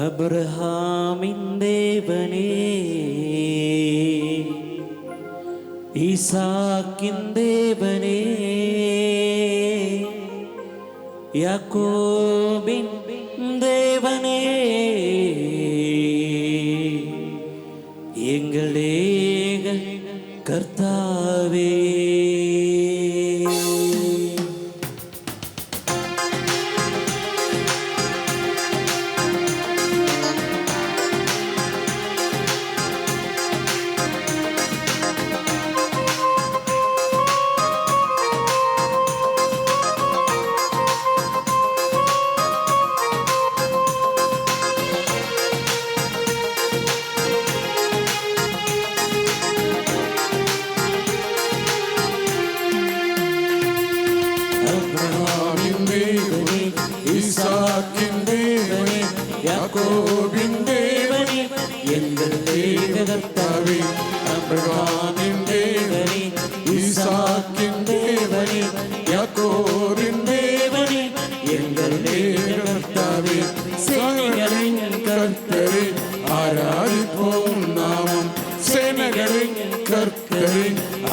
அப்ரஹாமின் தேவனே, ஈசாக்கின் தேவனே, யாக்கோபின் தேவனே, எங்கள் ஏக கர்த்தாவே. யாக்கோபின் தேவனே, எங்கள் ஏக கர்த்தாவே. அப்ரஹாமின் தேவனே, ஈசாக்கின் தேவனே, யாக்கோபின் தேவனே, எங்கள் ஏக கர்த்தாவே. சேனைகளின் கர்த்தரே, ஆராதிப்போம் நாமம். சேனைகளின் கர்த்தரே,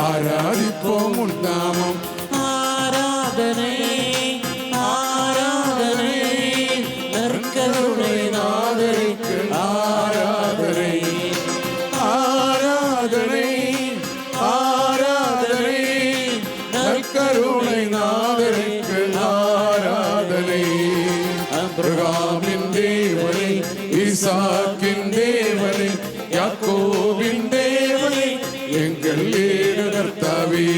ஆராதிப்போம் நாமம். ஆராதனை கருணை நாதருக்கு ஆராதனை, ஆராதனை, ஆராதனை, நற்கருணை நாதருக்கு ஆராதனை. அப்ரஹாமின் தேவனே, ஈசாக்கின் தேவனே, யாக்கோபின் தேவனே, எங்கள் ஏக கர்த்தாவே.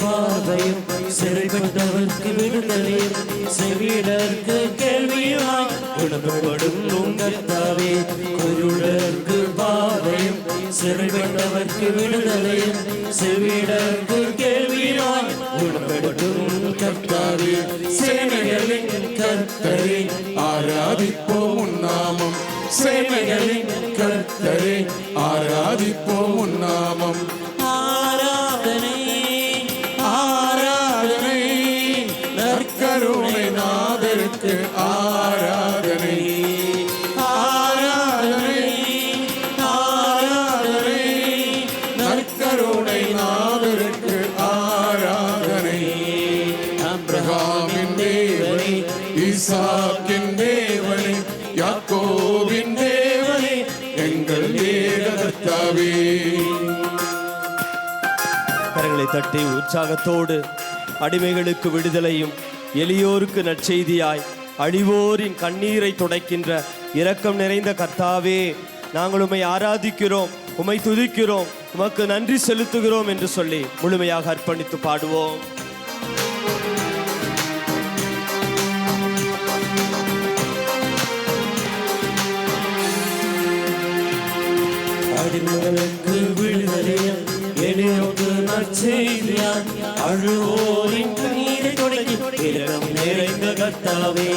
பார்வையும் சிறைப்பட்டவர்க்கு விடுதலையும் செவிடர்க்கு கேள்வியுமாய் குணப்படும் கர்த்தாவே. குருடர்க்கு பார்வையும் சிறைப்பட்டவர்க்கு விடுதலையும் செவிடர்க்கு கேள்வியுமாய் குணப்படும் கர்த்தாவே. சேனைகளின் கர்த்தரே, ஆராதிப்போம் நாமம். சேனைகளின் கர்த்தரே, ஆராதிப்போம் நாமம். ஆராதனை, ஆராதனை, நற்கருணை நாதருக்கு ஆராதனை. ஆராதனை, ஆராதனை, நற்கருணை நாதருக்கு ஆராதனை. அப்ரஹாமின் தேவனே, ஈசாக்கின் தேவனே, யாக்கோபின் தேவனே, எங்கள் ஏக கர்த்தாவே. கரங்களை தட்டி உற்சாகத்தோடு அடிமைகளுக்கு விடுதலையும் எளியோருக்கு நற்செய்தியாய் அழிவோரின் கண்ணீரை துடைக்கின்ற இரக்கம் நிறைந்த கர்த்தாவே, நாங்கள் உம்மை ஆராதிக்கிறோம், உம்மை துதிக்கிறோம், உமக்கு நன்றி செலுத்துகிறோம் என்று சொல்லி முழுமையாக அர்ப்பணித்து பாடுவோம். அடிமைகளுக்கு விடுதலையும் எளியோருக்கு நற்செய்தியாய் அழுவோரின் கண்ணீரை துடைக்கி இரக்கம் நிறைந்த கர்த்தாவே.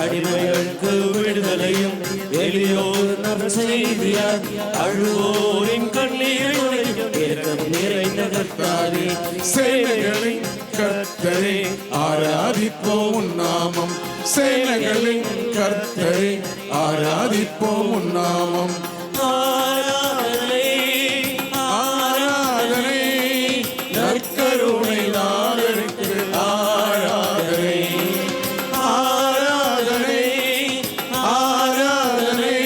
அடிமைகளுக்கு விடுதலையும் எளியோர் நற்செய்தியாய் அழுவோரின் கண்ணீரை துடைக்கி இரக்கம் நிறைந்த கர்த்தாவே. சேனைகளின் கர்த்தரே, ஆராதிப்போம் நாமம். சேனைகளின் கர்த்தரே, ஆராதிப்போம் நாமம். ஆராதனை, ஆராதனை, நற்கருணை நாதருக்கு ஆராதனை. ஆராதனை, ஆராதனை,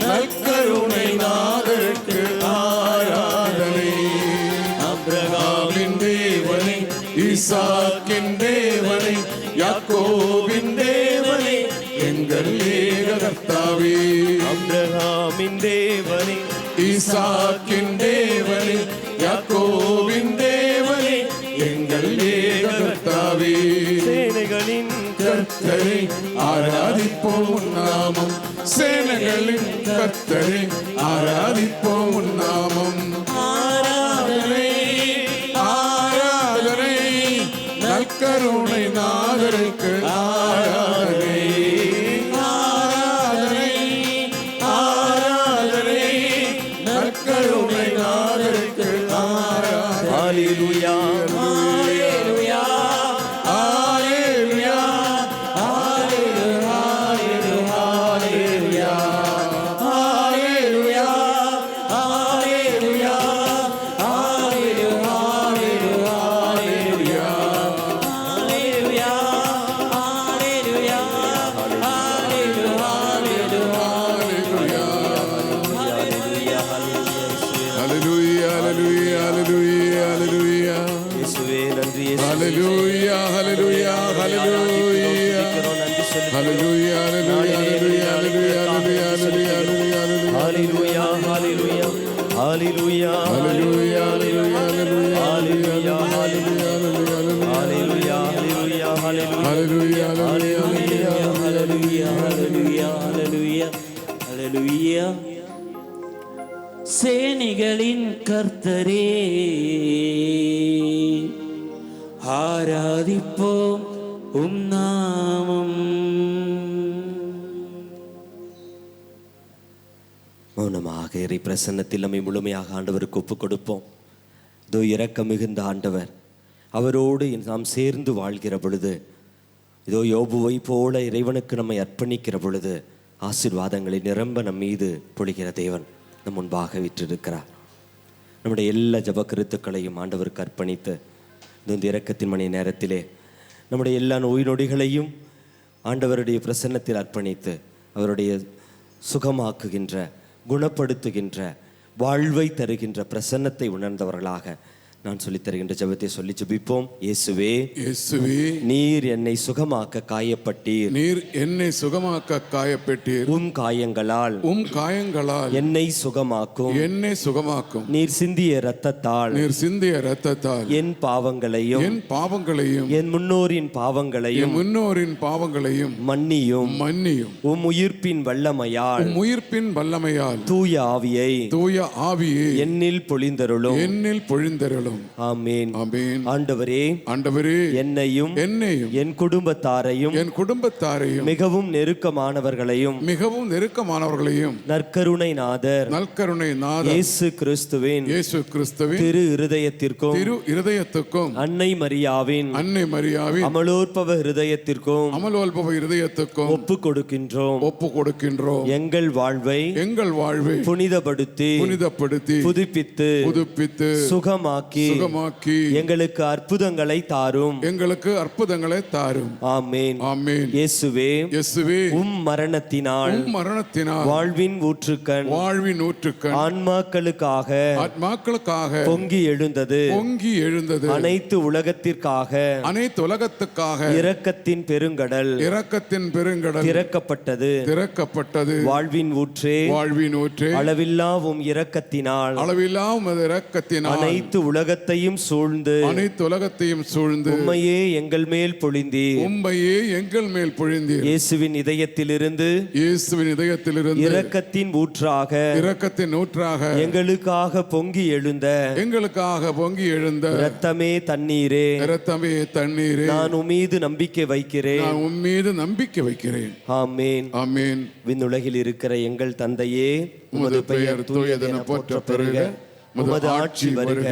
நற்கருணை நாதருக்கு ஆராதனை. அப்ரஹாமின் தேவனே, ஈசாக்கின் தேவனே, யாக்கோபின் தேவனே, எங்கள் ஏக கர்த்தாவே. அப்ரஹாமின் தேவனே, ஈசாக்கின் தேவனே, யாக்கோபின் தேவனே, எங்கள் ஏக கர்த்தாவே. சேனைகளின் கர்த்தரே, ஆராதிப்போம் நாமம். சேனைகளின் கர்த்தரே, ஆராதிப்போம் நாமம். ஆராதனை, ஆராதனை, நற்கருணை அல்லேலூயா அல்லேலூயா. சேனைகளின் கர்த்தரே ஆராதிப்போம் உம் நாமம். மௌனமாக இறை பிரசன்னத்தில் நம்மை முழுமையாக ஆண்டவருக்கு ஒப்பு கொடுப்போம். இதோ இரக்கம் மிகுந்த ஆண்டவர், அவரோடு நாம் சேர்ந்து வாழ்கிற பொழுது, இதோ யோபுவை போல இறைவனுக்கு நம்மை அர்ப்பணிக்கிற பொழுது ஆசீர்வாதங்களை நிரம்ப நம் மீது பொழிகிற தேவன் நம் முன்பாக விற்றிருக்கிறார். நம்முடைய எல்லா ஜப கருத்துக்களையும் ஆண்டவருக்கு அர்ப்பணித்து இந்த இரக்கத்தின் மணி நேரத்திலே நம்முடைய எல்லா நோய் நொடிகளையும் ஆண்டவருடைய பிரசன்னத்தில் அர்ப்பணித்து அவருடைய சுகமாக்குகின்ற, குணப்படுத்துகின்ற, வாழ்வை தருகின்ற பிரசன்னத்தை உணர்ந்தவர்களாக நான் சொல்லித் தருகின்ற ஜெபத்தை சொல்லி ஜெபிப்போம். இயேசுவே, இயேசுவே, நீர் என்னை சுகமாக்க காயப்பட்டீர். நீர் என்னை சுகமாக்க காயப்பட்டீர். உம் காயங்களால் என்னை சுகமாக்கும். என்னை சுகமாக்கும். நீர் சிந்திய இரத்தத்தால் என் பாவங்களையும் என் முன்னோரின் பாவங்களையும் மன்னியும். உம் உயிர்ப்பின் வல்லமையால் தூய ஆவியை என்னில் பொழிந்தருளும். ஆமென். ஆண்டவரே, என்னையும் என் குடும்பத்தாரையும் மிகவும் நெருக்கமானவர்களையும் நற்கருணை நாதர் இயேசு கிறிஸ்துவின் திரு இருதயத்திற்கும் அன்னை மரியாவின் அமலோற்பவ இருதயத்திற்கும் ஒப்பு கொடுக்கின்றோம். எங்கள் வாழ்வை புனிதப்படுத்தி புதுப்பித்து சுகமாக்கி எங்களுக்கு அற்புதங்களை தாரும். ஆமென். இயேசுவே, உம் மரணத்தினால் வாழ்வின் ஊற்றுக்கண் ஆன்மாக்களுக்காக பொங்கி எழுந்தது. அனைத்து உலகத்திற்காக இரக்கத்தின் பெருங்கடல் திறக்கப்பட்டது. வாழ்வின் ஊற்றே, அளவில்லா உம் இரக்கத்தினால் அனைத்து உலகத்தையும் சூழ்ந்து உம்மையே எங்கள் மேல் பொழிந்தீர். இயேசுவின் இதயத்திலிருந்து இரக்கத்தின் ஊற்றாக எங்களுக்காக பொங்கி எழுந்த இரத்தமே தண்ணீரே, நான் உம்மீது நம்பிக்கை வைக்கிறேன். ஆமென். விண்ணுலகில் இருக்கிற எங்கள் தந்தையே, உமது பெயர் தூயதென போற்ற பெறுக. உமது ஆட்சி வருக.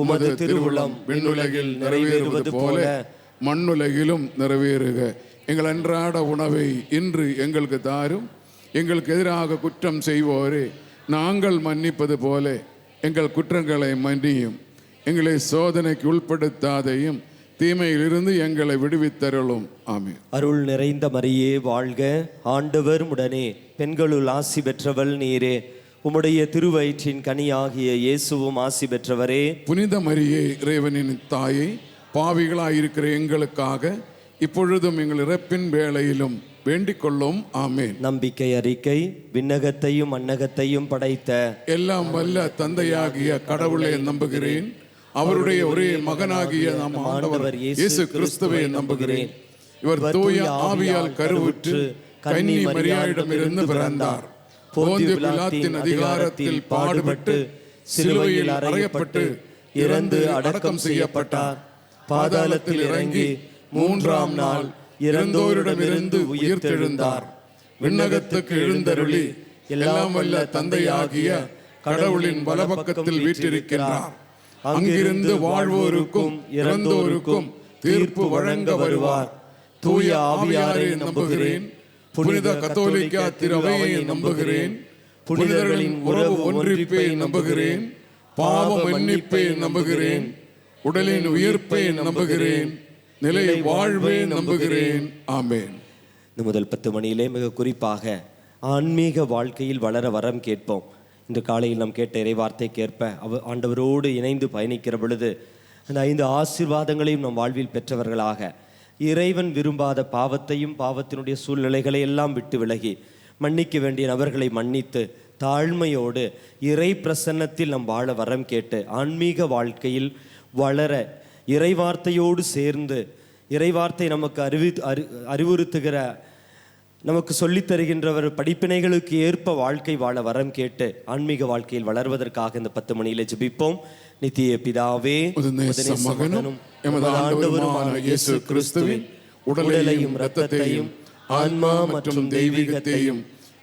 உமது திருவுளம் விண்ணுலகில் நிறைவேறுவது போல மண்ணுலகிலும் நிறைவேறுக. எங்கள் அன்றாட உணவை இன்று எங்களுக்கு தாரும். எங்களுக்கு எதிராக குற்றம் செய்வோரே நாங்கள் மன்னிப்பது போல எங்கள் குற்றங்களை மன்னியும். எங்களை சோதனைக்கு உட்படுத்தாதையும், தீமையிலிருந்து எங்களை விடுவித்தருளும். ஆமென். அருள் நிறைந்த மரியே வாழ்க, ஆண்டவர் உடனே, பெண்களுள் ஆசி பெற்றவள் நீரே. உம்முடைய திருவயிற்றின் கனியாகிய இயேசுவும் ஆசி பெற்றவரே. புனித மரியே, இறைவனின் தாயே, பாவிகளாயிருக்கிற எங்களுக்காக இப்பொழுதும் எங்கள் இறப்பின் வேளையிலும் வேண்டிக் கொள்ளும். ஆமென். நம்பிக்கை அறிக்கை. விண்ணகத்தையும் மண்ணகத்தையும் படைத்த எல்லாம் வல்ல தந்தையாகிய கடவுளை நம்புகிறேன். அவருடைய ஒரே மகனாகிய நம் ஆண்டவர் இயேசு கிறிஸ்துவை நம்புகிறேன். இவர் தூய ஆவியால் கருவுற்று கன்னி மரியாளிடமிருந்து பிறந்தார். போந்திய பிலாத்தின் அதிகாரத்தில் பாடுபட்டு சிலுவையில் அறையப்பட்டு இறந்து அடக்கம் செய்யப்பட்டார். பாதாளத்தில் இறங்கி மூன்றாம் நாள் இறந்தோரிடமிருந்து உயிர்த்தெழுந்தார். விண்ணகத்துக்கு எழுந்தருளி எல்லாம் வல்ல தந்தையாகிய கடவுளின் வலப்பக்கத்தில் வீற்றிருக்கிறார். அங்கிருந்து வாழ்வோருக்கும் இறந்தோருக்கும் தீர்ப்பு வழங்க வருவார். தூய ஆவியாரை நம்புகிறேன். புனித கத்தோலிக்க திருவையை நம்புகிறேன். புனிதர்களின் உறவு ஒன்றிப்பை நம்புகிறேன். பாவ மன்னிப்பை நம்புகிறேன். உடலின் உயிர்ப்பை நம்புகிறேன். நிலை வாழ்வை நம்புகிறேன். ஆமென். இந்த முதல் 10 மணியிலே மிக குறிப்பாக ஆன்மீக வாழ்க்கையில் வளர வரம் கேட்போம். இன்று காலையில் நாம் கேட்ட இறைவார்த்தைக்கேற்ப ஆண்டவரோடு இணைந்து பயணிக்கிற பொழுது அந்த 5 ஆசீர்வாதங்களையும் நம் வாழ்வில் பெற்றவர்களாக இறைவன் விரும்பாத பாவத்தையும் பாவத்தினுடைய சூழ்நிலைகளை எல்லாம் விட்டு விலகி மன்னிக்க வேண்டிய நபர்களை மன்னித்து தாழ்மையோடு இறை பிரசன்னத்தில் நம் வாழ வரம் கேட்டு ஆன்மீக வாழ்க்கையில் வளர இறைவார்த்தையோடு சேர்ந்து இறைவார்த்தை நமக்கு அறிவுறுத்துகிற நமக்கு சொல்லித் தருகின்றவர் படிப்பினைகளுக்கு ஏற்ப வாழ்க்கை வாழ வரம் கேட்டு ஆன்மீக வாழ்க்கையில் வளர்வதற்காக இந்த 10 மணியில ஜெபிப்போம். நித்திய பிதாவே, உமது மகனும் எமது ஆண்டவருமான இயேசு கிறிஸ்துவின் உடலையும் இரத்தத்தையும் ஆன்மா மற்றும் தெய்வீகத்தையும்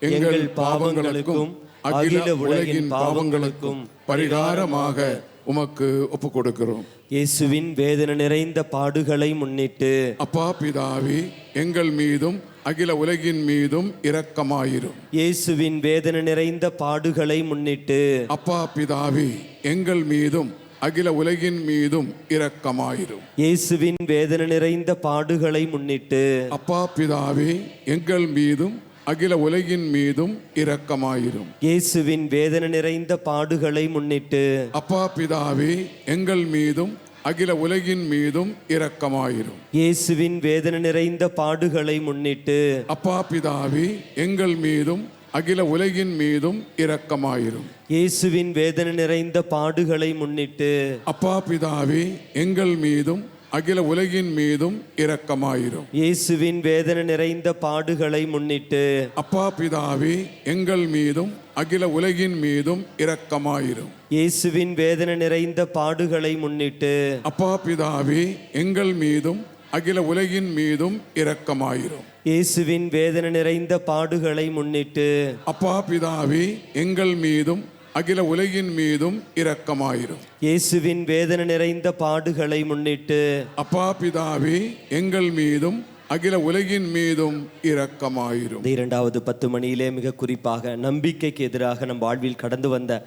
எங்கள் பாவங்களுக்கும் அகில உலகின் பாவங்களுக்கும் பரிகாரமாக உமக்கு ஒப்பு கொடுக்கிறோம். இயேசுவின் வேதனை நிறைந்த பாடுகளை முன்னிட்டு அப்பா பிதாவே, எங்கள் மீதும் அகில உலகின் மீதும் இரக்கமாயிரும். இயேசுவின் வேதனை நிறைந்த பாடுகளை முன்னிட்டு அப்பா பிதாவே, எங்கள் மீதும் அகில உலகின் மீதும் இரக்கமாயிரும். இயேசுவின் வேதனை நிறைந்த பாடுகளை முன்னிட்டு அப்பா பிதாவே, எங்கள் மீதும் அகில உலகின் மீதும் இரக்கமாயிரும். இயேசுவின் வேதனை நிறைந்த பாடுகளை முன்னிட்டு அப்பா பிதாவே, எங்கள் மீதும் அகில உலகின் மீதும் இரக்கமாயிரும். இயேசுவின் வேதனை நிறைந்த பாடுகளை முன்னிட்டு அப்பா பிதாவே, எங்கள் மீதும் அகில உலகின் மீதும் இரக்கமாயிரும். இயேசுவின் வேதனை நிறைந்த பாடுகளை முன்னிட்டு அப்பா பிதாவே, எங்கள் மீதும் அகில உலகின் மீதும் இரக்கமாயிரும். இயேசுவின் வேதனை நிறைந்த பாடுகளை முன்னிட்டு அப்பா பிதாவே, எங்கள் மீதும் அகில உலகின் மீதும் இரக்கமாயிரும். இயேசுவின் வேதனை நிறைந்த பாடுகளை முன்னிட்டு அப்பா பிதாவே, எங்கள் மீதும் அகில உலகின் மீதும் இரக்கமாயிரும். இயேசுவின் வேதனை நிறைந்த பாடுகளை முன்னிட்டு அப்பா பிதாவே, எங்கள் மீதும் அகில உலகின் மீதும் இரக்கமாயிரும். இயேசுவின் வேதனை நிறைந்த பாடுகளை முன்னிட்டு அப்பா பிதாவே, எங்கள் மீதும் அகில உலகின் மீதும் இரக்கமாயிரும். இந்த 2வது 10 மணியிலே மிக குறிப்பாக நம்பிக்கைக்கு எதிராக நம் வாழ்வில் கடந்து வந்த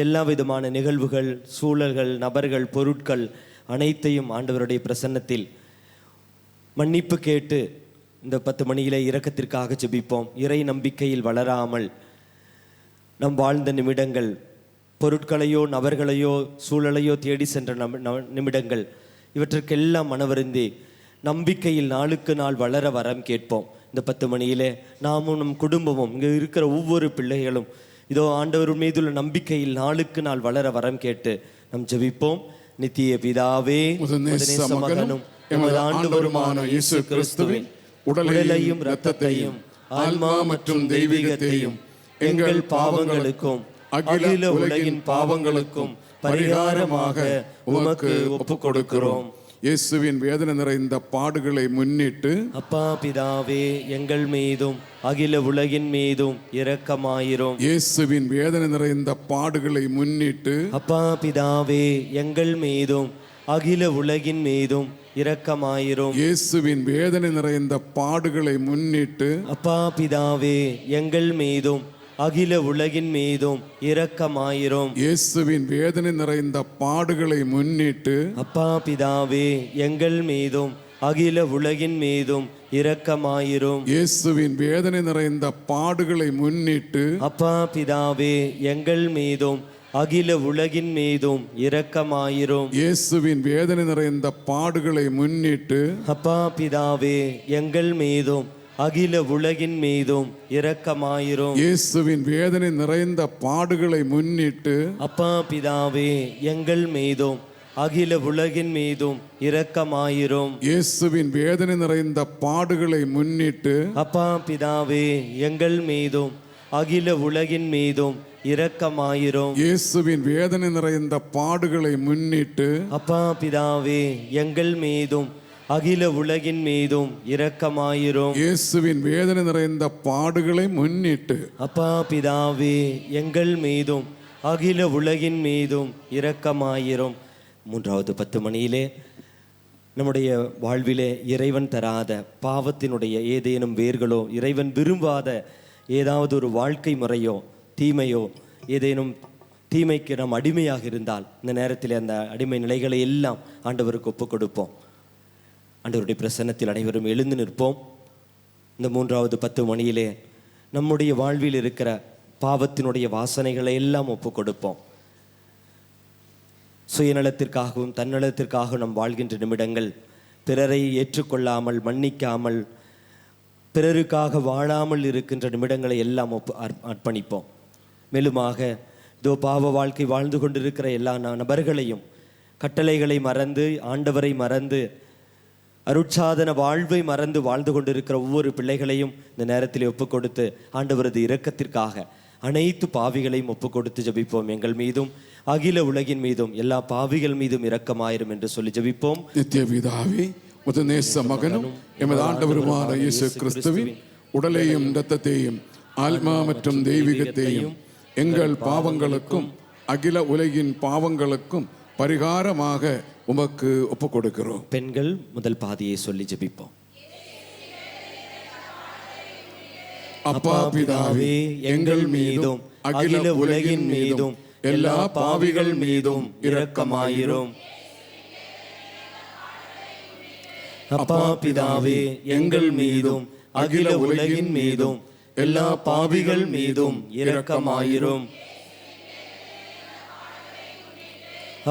எல்லா விதமான நிகழ்வுகள், சூழல்கள், நபர்கள், பொருட்கள் அனைத்தையும் ஆண்டவருடைய பிரசன்னத்தில் மன்னிப்பு கேட்டு இந்த 10 மணியிலே இரக்கத்திற்காக ஜெபிப்போம். இறை நம்பிக்கையில் வளராமல் நம் வாழ்ந்த நிமிடங்கள், பொருட்களையோ நபர்களையோ சூழலையோ தேடி சென்ற நிமிடங்கள், இவற்றுக்கெல்லாம் மனவருந்தி நம்பிக்கையில் நாளுக்கு நாள் வளர வரம் கேட்போம். இந்த 10 மணியிலே நாமும் நம் குடும்பமும் இங்கே இருக்கிற ஒவ்வொரு பிள்ளைகளும் இதோ ஆண்டவர் மீதுள்ள நம்பிக்கையில் நாளுக்கு நாள் வளர வரம் கேட்டு நம் ஜெபிப்போம். நித்திய பிதாவே, மகனும் எமது ஆண்டவருமான இயேசு கிறிஸ்துவின் உடலையும் இரத்தத்தையும் ஆன்மா மற்றும் தெய்வீகத்தையும் எங்கள் பாவங்களுக்கும் அகில உலகின் பாவங்களுக்கும் பரிகாரமாக உமக்கு ஒப்புக் கொடுக்கிறோம். இயேசுவின் வேதனை நிறைந்த பாடுகளை முன்னிட்டு அப்பா பிதாவே, எங்கள் மீதும் அகில உலகின் மீதும் இரக்கமாயிரும். இயேசுவின் வேதனை நிறைந்த பாடுகளை முன்னிட்டு அப்பா பிதாவே, எங்கள் மீதும் அகில உலகின் மீதும் இரக்கமாயிரும். இயேசுவின் வேதனை நிறைந்த பாடுகளை முன்னிட்டு அப்பா பிதாவே, எங்கள் மீதும் அகில உலகின் மீதும் இரக்கமாயிரும். இயேசுவின் வேதனை நிறைந்த பாடுகளை முன்னிட்டு அப்பா பிதாவே, எங்கள் மீதும் அகில உலகின் மீதும் இரக்கமாயிரும். இயேசுவின் வேதனை நிறைந்த பாடுகளை முன்னிட்டு அப்பா பிதாவே, எங்கள் மீதும் அகில உலகின் மீதும் இரக்கமாயிரும். இயேசுவின் வேதனை நிறைந்த பாடுகளை முன்னிட்டு அப்பா பிதாவே, எங்கள் மீதும் அகில உலகின் மீதும் இரக்கமாயிரும். இயேசுவின் வேதனை நிறைந்த பாடுகளை முன்னிட்டு அப்பா பிதாவே, எங்கள் மீதும் அகில உலகின் மீதும் இரக்கமாயிரும். இயேசுவின் வேதனை நிறைந்த பாடுகளை முன்னிட்டு அப்பா பிதாவே, எங்கள் மீதும் அகில உலகின் மீதும் இரக்கமாயிரும். இயேசுவின் வேதனை நிறைந்த பாடுகளை முன்னிட்டு அப்பா பிதாவே, எங்கள் மீதும் அகில உலகின் மீதும் இரக்கமாயிரும். இயேசுவின் வேதனை நிறைந்த பாடுகளை முன்னிட்டு அப்பா பிதாவே, எங்கள் மீதும் அகில உலகின் மீதும் இரக்கமாயிரும். 3வது 10 மணியிலே நம்முடைய வாழ்விலே இறைவன் தராத பாவத்தினுடைய ஏதேனும் வேர்களோ, இறைவன் விரும்பாத ஏதாவது ஒரு வாழ்க்கை முறையோ, தீமையோ, ஏதேனும் தீமைக்கு நாம் அடிமையாக இருந்தால் இந்த நேரத்தில் அந்த அடிமை நிலைகளை எல்லாம் ஆண்டவருக்கு ஒப்புக் கொடுப்போம். ஆண்டவருடைய பிரசன்னத்தில் அனைவரும் எழுந்து நிற்போம். இந்த 3வது 10 மணியிலே நம்முடைய வாழ்வில் இருக்கிற பாவத்தினுடைய வாசனைகளை எல்லாம் ஒப்புக் கொடுப்போம். சுயநலத்திற்காகவும் தன்னலத்திற்காகவும் நம் வாழ்கின்ற நிமிடங்கள், பிறரை ஏற்றுக்கொள்ளாமல், மன்னிக்காமல், பிறருக்காக வாழாமல் இருக்கின்ற நிமிடங்களை எல்லாம் அர்ப்பணிப்போம். மேலுமாக இதோ பாவ வாழ்க்கை வாழ்ந்து கொண்டிருக்கிற எல்லா நபர்களையும் கட்டளைகளை மறந்து, ஆண்டவரை மறந்து, அருட்சாதன வாழ்வை மறந்து வாழ்ந்து கொண்டிருக்கிற ஒவ்வொரு பிள்ளைகளையும் இந்த நேரத்தில் ஒப்பு கொடுத்து ஆண்டவரது இரக்கத்திற்காக அனைத்து பாவிகளையும் ஒப்பு கொடுத்து ஜெபிப்போம். எங்கள் மீதும் அகில உலகின் மீதும் எல்லா பாவிகள் மீதும் இரக்கமாயிரும் என்று சொல்லி ஜெபிப்போம். நித்திய பிதாவே, உமது நேச மகனும் எமது ஆண்டவருமான இயேசு கிறிஸ்துவின் உடலையும் இரத்தத்தையும் ஆத்மா மற்றும் தெய்வீகத்தையும் எங்கள் பாவங்களுக்கும் அகில உலகின் பாவங்களுக்கும் பரிகாரமாக உமக்கு ஒப்பு கொடுக்கிறோம். பெண்கள் முதல் பாதியை சொல்லி ஜெபிப்போம். அப்பா பிதாவே, எங்கள் மீதும் அகில உலகின் மீதும் எல்லா பாவிகள் மீதும் இரக்கமாயிரும். அப்பா பிதாவே, எங்கள் மீதும் அகில உலகின் மீதும் எல்லா பாவிகள் மீதும் இரக்கமாயிரும்.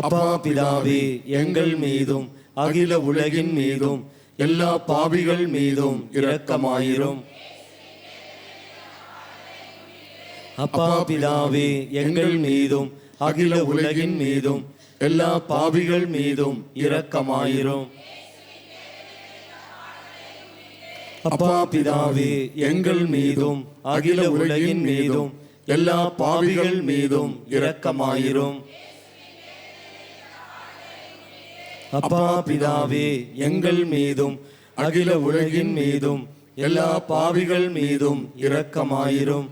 அப்பா பிதாவே, எங்கள் மீதும் அகில உலகின் மீதும் எல்லா பாவிகள் மீதும் இரக்கமாயிரும். அப்பா பிதாவே, எங்கள் மீதும் அகில உலகின் மீதும் எல்லா பாவிகள் மீதும் இரக்கமாயிரும். அப்பா பிதாவே, எங்கள் மீதும் அகில உலகின் மீதும் எல்லா பாவிகள் மீதும் இரக்கமாயிரும். அப்பா பிதாவே, எங்கள் மீதும் அகில உலகின் மீதும் எல்லா பாவிகள் மீதும் இரக்கமாயிரும்.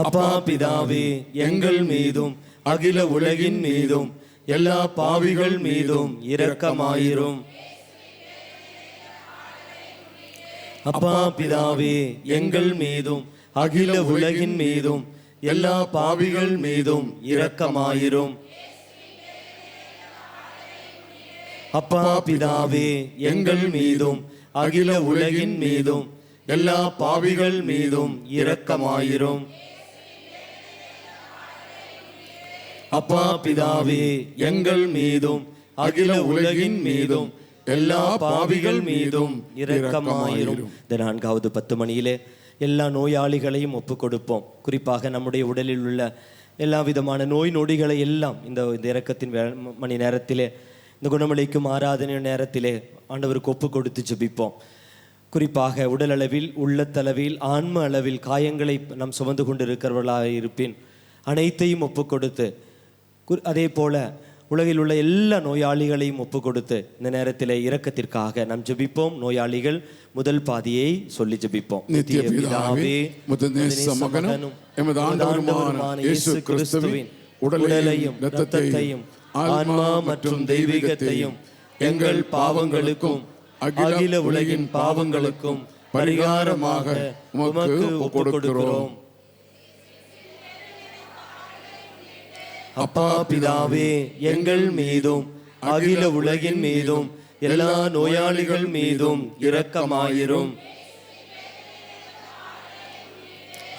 அப்பா பிதாவே, எங்கள் மீதும் அகில உலகின் மீதும் எல்லா பாவிகள் மீதும் இரக்கமாயிரும். அப்பா பிதாவே, எங்கள் மீதும் அகில உலகின் மீதும் எல்லா பாவிகள் மீதும் இரக்கமாயிரும். அப்பா பிதாவே, எங்கள் மீதும் அகில உலகின் மீதும் எல்லா பாவிகள் மீதும் இரக்கமாயிரும். அப்பா பிதாவே, எங்கள் மீதும் அகில உலகின் மீதும் எல்லா பாவிகள் மீதும் இரக்கமாயிரும். இந்த 4வது 10 மணியிலே எல்லா நோயாளிகளையும் ஒப்பு கொடுப்போம். குறிப்பாக நம்முடைய உடலில் உள்ள எல்லா விதமான நோய் நொடிகளை எல்லாம் இந்த இரக்கத்தின் மணி நேரத்திலே, இந்த குணமளிக்கும் ஆராதனை நேரத்திலே ஆண்டவருக்கு ஒப்பு கொடுத்து ஜெபிப்போம். குறிப்பாக உடல் அளவில், உள்ளத்தளவில், ஆன்ம அளவில் காயங்களை நாம் சுமந்து கொண்டிருக்கிறவர்களாக இருப்பின் அனைத்தையும் ஒப்பு கொடுத்து, அதே போல உலகில் உள்ள எல்லா நோயாளிகளையும் ஒப்பு கொடுத்து இந்த நேரத்தில் இரக்கத்திற்காக நாம் ஜெபிப்போம். நோயாளிகள் முதல் பாதியை சொல்லி ஜெபிப்போம். நித்திய பிதாவே, உமது நேச மகனும் எமது ஆண்டவருமான இயேசு கிறிஸ்துவின் உடலையும் இரத்தத்தையும் ஆன்மா மற்றும் தெய்வீகத்தையும் எங்கள் பாவங்களுக்கும் அகில உலகின் பாவங்களுக்கும் பரிகாரமாக உமக்கு ஒப்பு கொடுக்கிறோம். அப்பா பிதாவே, எங்கள் மீதும் அகில உலகின் மீதும் எல்லா நோயாளிகள் மீதும் இரக்கமாயிரும்.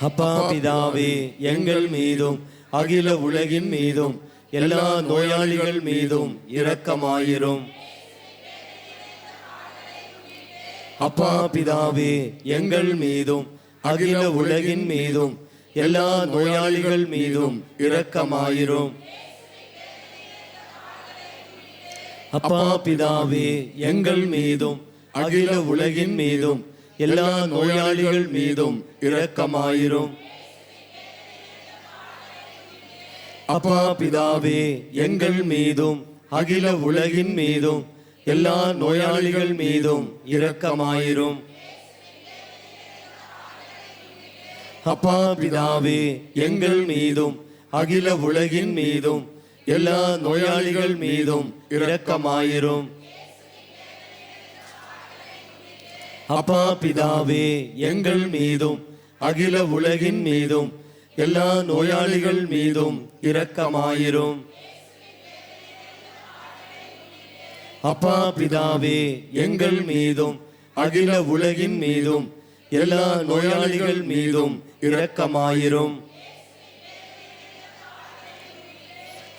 அப்பா பிதாவே, எங்கள் மீதும் அகில உலகின் மீதும் எல்லா நோயாளிகள் மீதும் இரக்கமாயிரும். அப்பா பிதாவே, எங்கள் மீதும் அகில உலகின் மீதும் எல்லா நோயாளிகள் மீதும் இரக்கமாயிரும். அப்பா பிதாவே, எங்கள் மீதும் அகில உலகின் மீதும் எல்லா நோயாளிகள் மீதும் இரக்கமாயிரும். அப்பா பிதாவே, எங்கள் மீதும் அகில உலகின் மீதும் எல்லா நோயாளிகள் மீதும் இரக்கமாயிரும். அப்பா பிதாவே, எங்கள் மீதும் அகில உலகின் மீதும் எல்லா நோயாளிகள் மீதும் இரக்கமாயிரும். அப்பா பிதாவே, எங்கள் மீதும் அகில உலகின் மீதும் எல்லா நோயாளிகள் மீதும் இரக்கமாயிரும். அப்பா பிதாவே, எங்கள் மீதும் அகில உலகின் மீதும் எல்லா நோயாளிகள் மீதும் இரக்கமாயிரும்.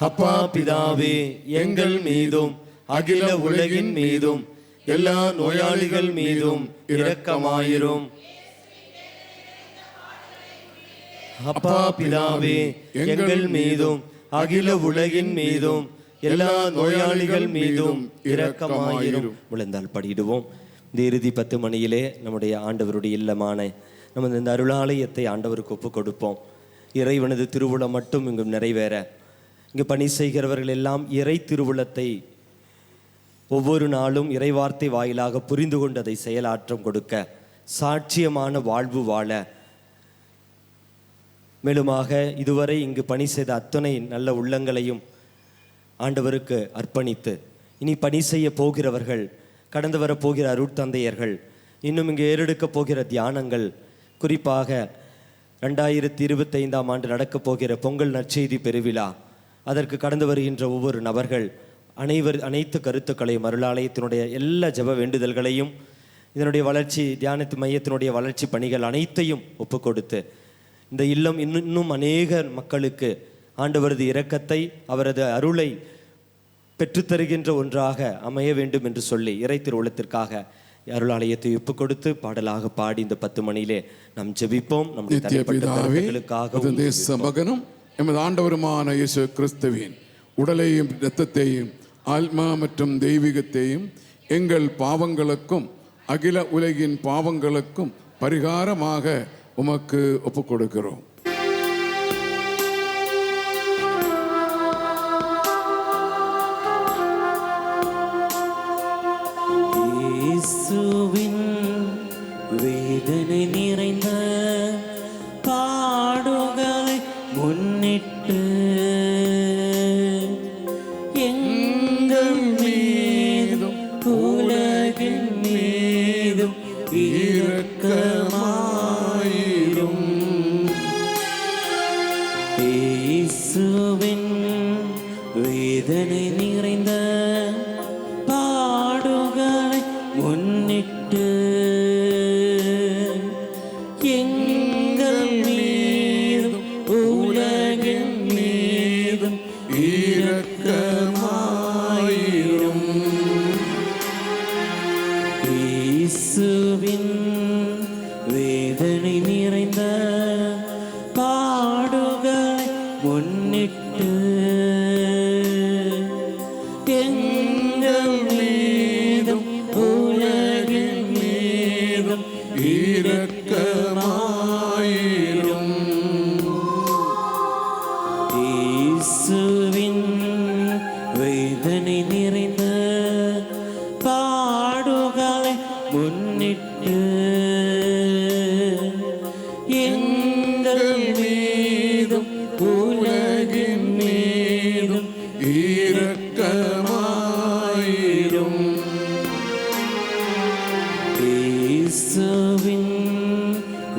அப்பா பிதாவே, எங்கள் மீதும் அகில உலகின் மீதும் எல்லா நோயாளிகள் மீதும் இரக்கமாயிரும். அப்பா பிதாவே, எங்கள் மீதும் அகில உலகின் மீதும் எல்லா நோயாளிகள் மீதும் இரக்கமாயிரும். விழுந்தால் படிடுவோம். இந்த இறுதி 10 மணியிலே நம்முடைய ஆண்டவருடைய இல்லமான நமது இந்த அருளாலயத்தை ஆண்டவருக்கு ஒப்பு கொடுப்போம். இறைவனது திருவுளம் மட்டும் இங்கு நிறைவேற இங்கு பணி செய்கிறவர்கள் எல்லாம் இறை திருவுளத்தை ஒவ்வொரு நாளும் இறைவார்த்தை வாயிலாக புரிந்து கொண்டு அதை செயலாற்றம் கொடுக்க சாட்சியமான வாழ்வு வாழ, மேலுமாக இதுவரை இங்கு பணி செய்த அத்தனை நல்ல உள்ளங்களையும் ஆண்டவருக்கு அர்ப்பணித்து இனி பணி செய்ய போகிறவர்கள், கடந்து வரப்போகிற அருட்தந்தையர்கள், இன்னும் இங்கு ஏறெடுக்கப் போகிற தியானங்கள், குறிப்பாக 2025ஆம் ஆண்டு நடக்கப் போகிற பொங்கல் நற்செய்தி பெருவிழா, அதற்கு கடந்து வருகின்ற ஒவ்வொரு நபர்கள் அனைத்து கருத்துக்களையும், அருளாலயத்தினுடைய எல்லா ஜெப வேண்டுதல்களையும், இதனுடைய வளர்ச்சி தியானத்து மையத்தினுடைய வளர்ச்சி பணிகள் அனைத்தையும் ஒப்பு கொடுத்து இந்த இல்லம் இன்னும் அநேக மக்களுக்கு ஆண்டவரது இரக்கத்தை, அவரது அருளை பெற்றுத்தருகின்ற ஒன்றாக அமைய வேண்டும் என்று சொல்லி இறை திருவுளத்திற்காக அருளாலயத்தை ஒப்பு கொடுத்து பாடலாக பாடி இந்த 10 மணியிலே நாம் ஜெபிப்போம். நம்முடைய மகனும் எமது ஆண்டவருமான இயேசு கிறிஸ்துவின் உடலையும் இரத்தத்தையும் ஆத்மா மற்றும் தெய்வீகத்தையும் எங்கள் பாவங்களுக்கும் அகில உலகின் பாவங்களுக்கும் பரிகாரமாக உமக்கு ஒப்புக் கொடுக்கிறோம். இயேசுவின் வேதனை நிறைந்த பாடுகளை முன்னிட்டு எங்கள் மீதும் உலகின் மீதும் இரக்கமாயிரும். இயேசுவின் வேதனை நிறைந்த பாடுகளை முன்னிட்டு எங்கள் மீதும் உலகின் மீதும் இரக்கமாயிரும். இயேசுவின் வேதனை நிறைந்த பாடுகளை முன்னிட்டு எங்கள் மீதும் உலகின் மீதும் இரக்கமாயிரும். இயேசுவின் வேதனை நிறைந்த பாடுகளை முன்னிட்டு எங்கள் மீதும் உலகின் மீதும் இரக்கமாயிரும். இயேசுவின்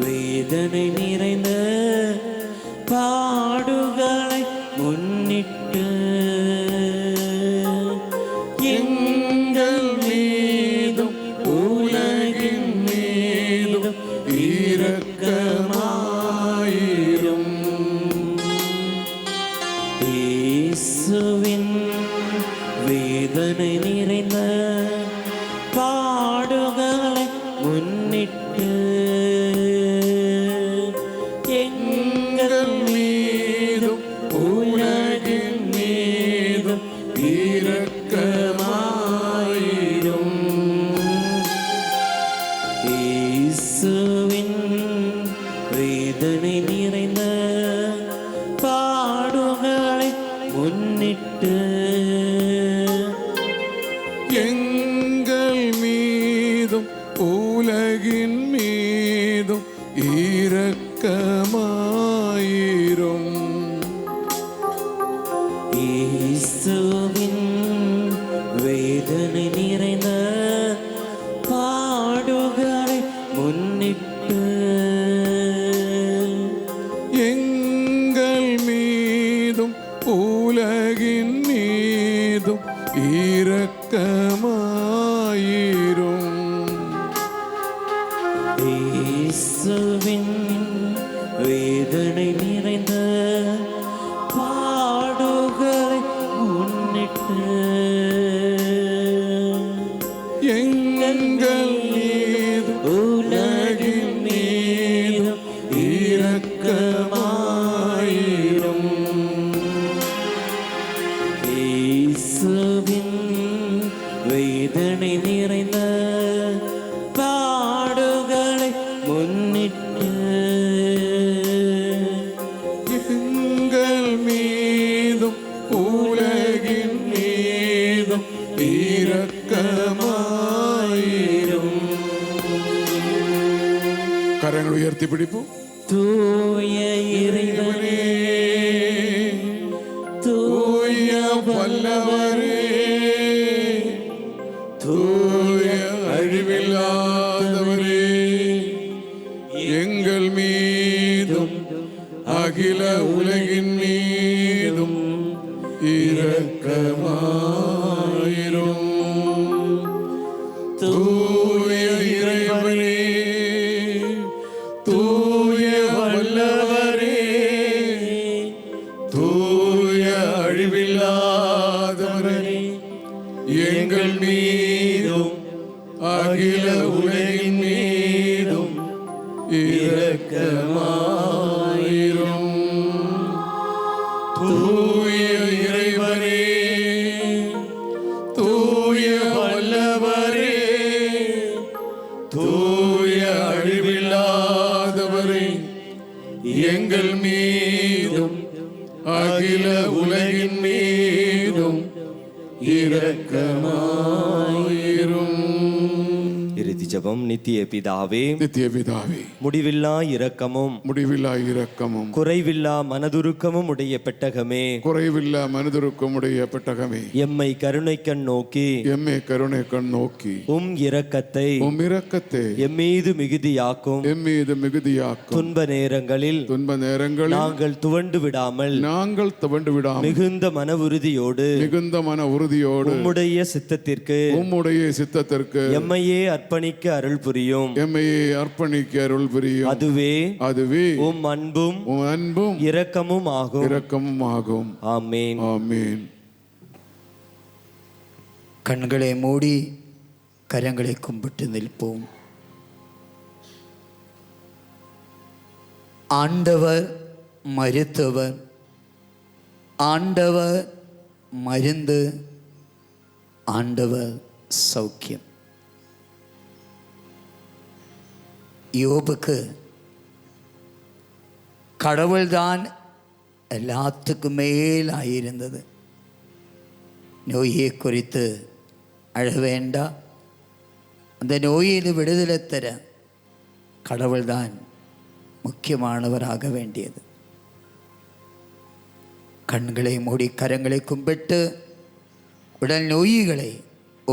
வேதனை நிறைந்த பாடுகளை முன்னிட்டு எங்கள் மீதும் உலகின் மீதும் இரக்கமாயிரும். இயேசுவின் வேதனை நிறைந்த பாடுகளை முன்னிட்டு எங்கள் மீதும் உலகின் மீதும் இரக்கமாயிரும். இயேசுவின் வேதனை நிறைந்த பாடுகளை முன்னிட்டு எங்கள் மீதும் உலகின் மீதும் இரக்கமாயிரும். இயேசுவின் வேதனை நிறைந்த பாடுகளை முன்னிட்டு எங்கள் மீதும் உலகின் மீதும் இரக்கமாயிரும். இயேசுவின் வேதனை நிறைந்த பாடுகளை முன்னிட்டு எங்கள் மீதும் உலகின் மீதும் இரக்கமாயிரும். எங்கள் மீதும் உலகின் மீதும் இரக்கமாயிரும். கரங்களை உயர்த்தி பிடிப்போம். தூய இறைவனே, தூய வல்லவரே, தூய அழிவில்லாதவரே, எங்கள் மீதும் அகில உலகின் மீதும் இரக்கமாயிரும். தூய இறைவனே, தூய வல்லவரே, தூய அழிவில்லாதவரே, எங்கள் மீதும் அகில உலகின் மீதும் இரக்கமாயிரும். தூய இறைவனே, தூய வல்லவரே, தூய அழிவில்லாதவரே, எங்கள் மீதும் அகில உலகின் மீதும் இரக்கமாயிரும். இறுதி ஜெபம். நித்திய பிதாவே, நித்திய பிதாவே, முடிவில்லா இரக்கமும் முடிவில்லா இரக்கமும் குறைவில்லா மனதுருக்கமும் உடைய பெட்டகமே, குறைவில்லா மனதுருக்கம் உடைய பெட்டகமே, எம்மை கருணை கண் நோக்கி எம்மை கருணை கண் நோக்கி இரக்கத்தை இரக்கத்தை எம்மீது மிகுதியாக்கும். எம்மீது மிகுதியாக்கும். துன்ப நேரங்களில் நாங்கள் துவண்டு விடாமல் மிகுந்த மன உறுதியோடு உம்முடைய சித்தத்திற்கு எம்மையே அர்ப்பணிக்க அருள் புரியும். அதுவே உம் அன்பும் இரக்கமும் ஆகும். ஆமென். ஆமென். கண்களை மூடி கரங்களை கும்பிட்டு நிற்போம். ஆண்டவர் மருத்துவர், ஆண்டவர் மருந்து, ஆண்டவர் சௌக்கியம். யோபுக்கு கடவுள்தான் எல்லாத்துக்கும் மேலாயிருந்தது. நோயை குறித்து அழ வேண்டாம், அந்த நோயில் விடுதலை தர கடவுள்தான் முக்கியமானவராக வேண்டியது. கண்களை மூடி கரங்களை கும்பிட்டு உடல் நோய்களை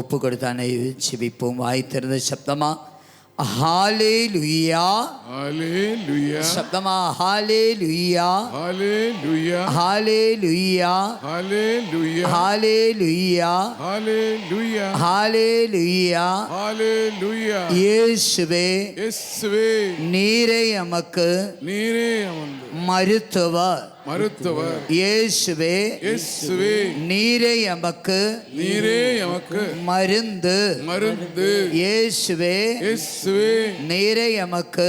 ஒப்பு கொடுத்தானே செபிப்போம். வாய் திறந்த சப்தமா ஹalleluya, ஹalleluya, சப்தமா ஹalleluya, ஹalleluya, ஹalleluya, ஹalleluya, ஹalleluya, ஹalleluya, ஹalleluya, ஹalleluya. இயேசுவே, இயேசுவே, நீரே எமக்கு மருத்துவர். இயேசுவே, இயேசுவே, நீரே எமக்கு மருந்து. இயேசுவே, நீரே எமக்கு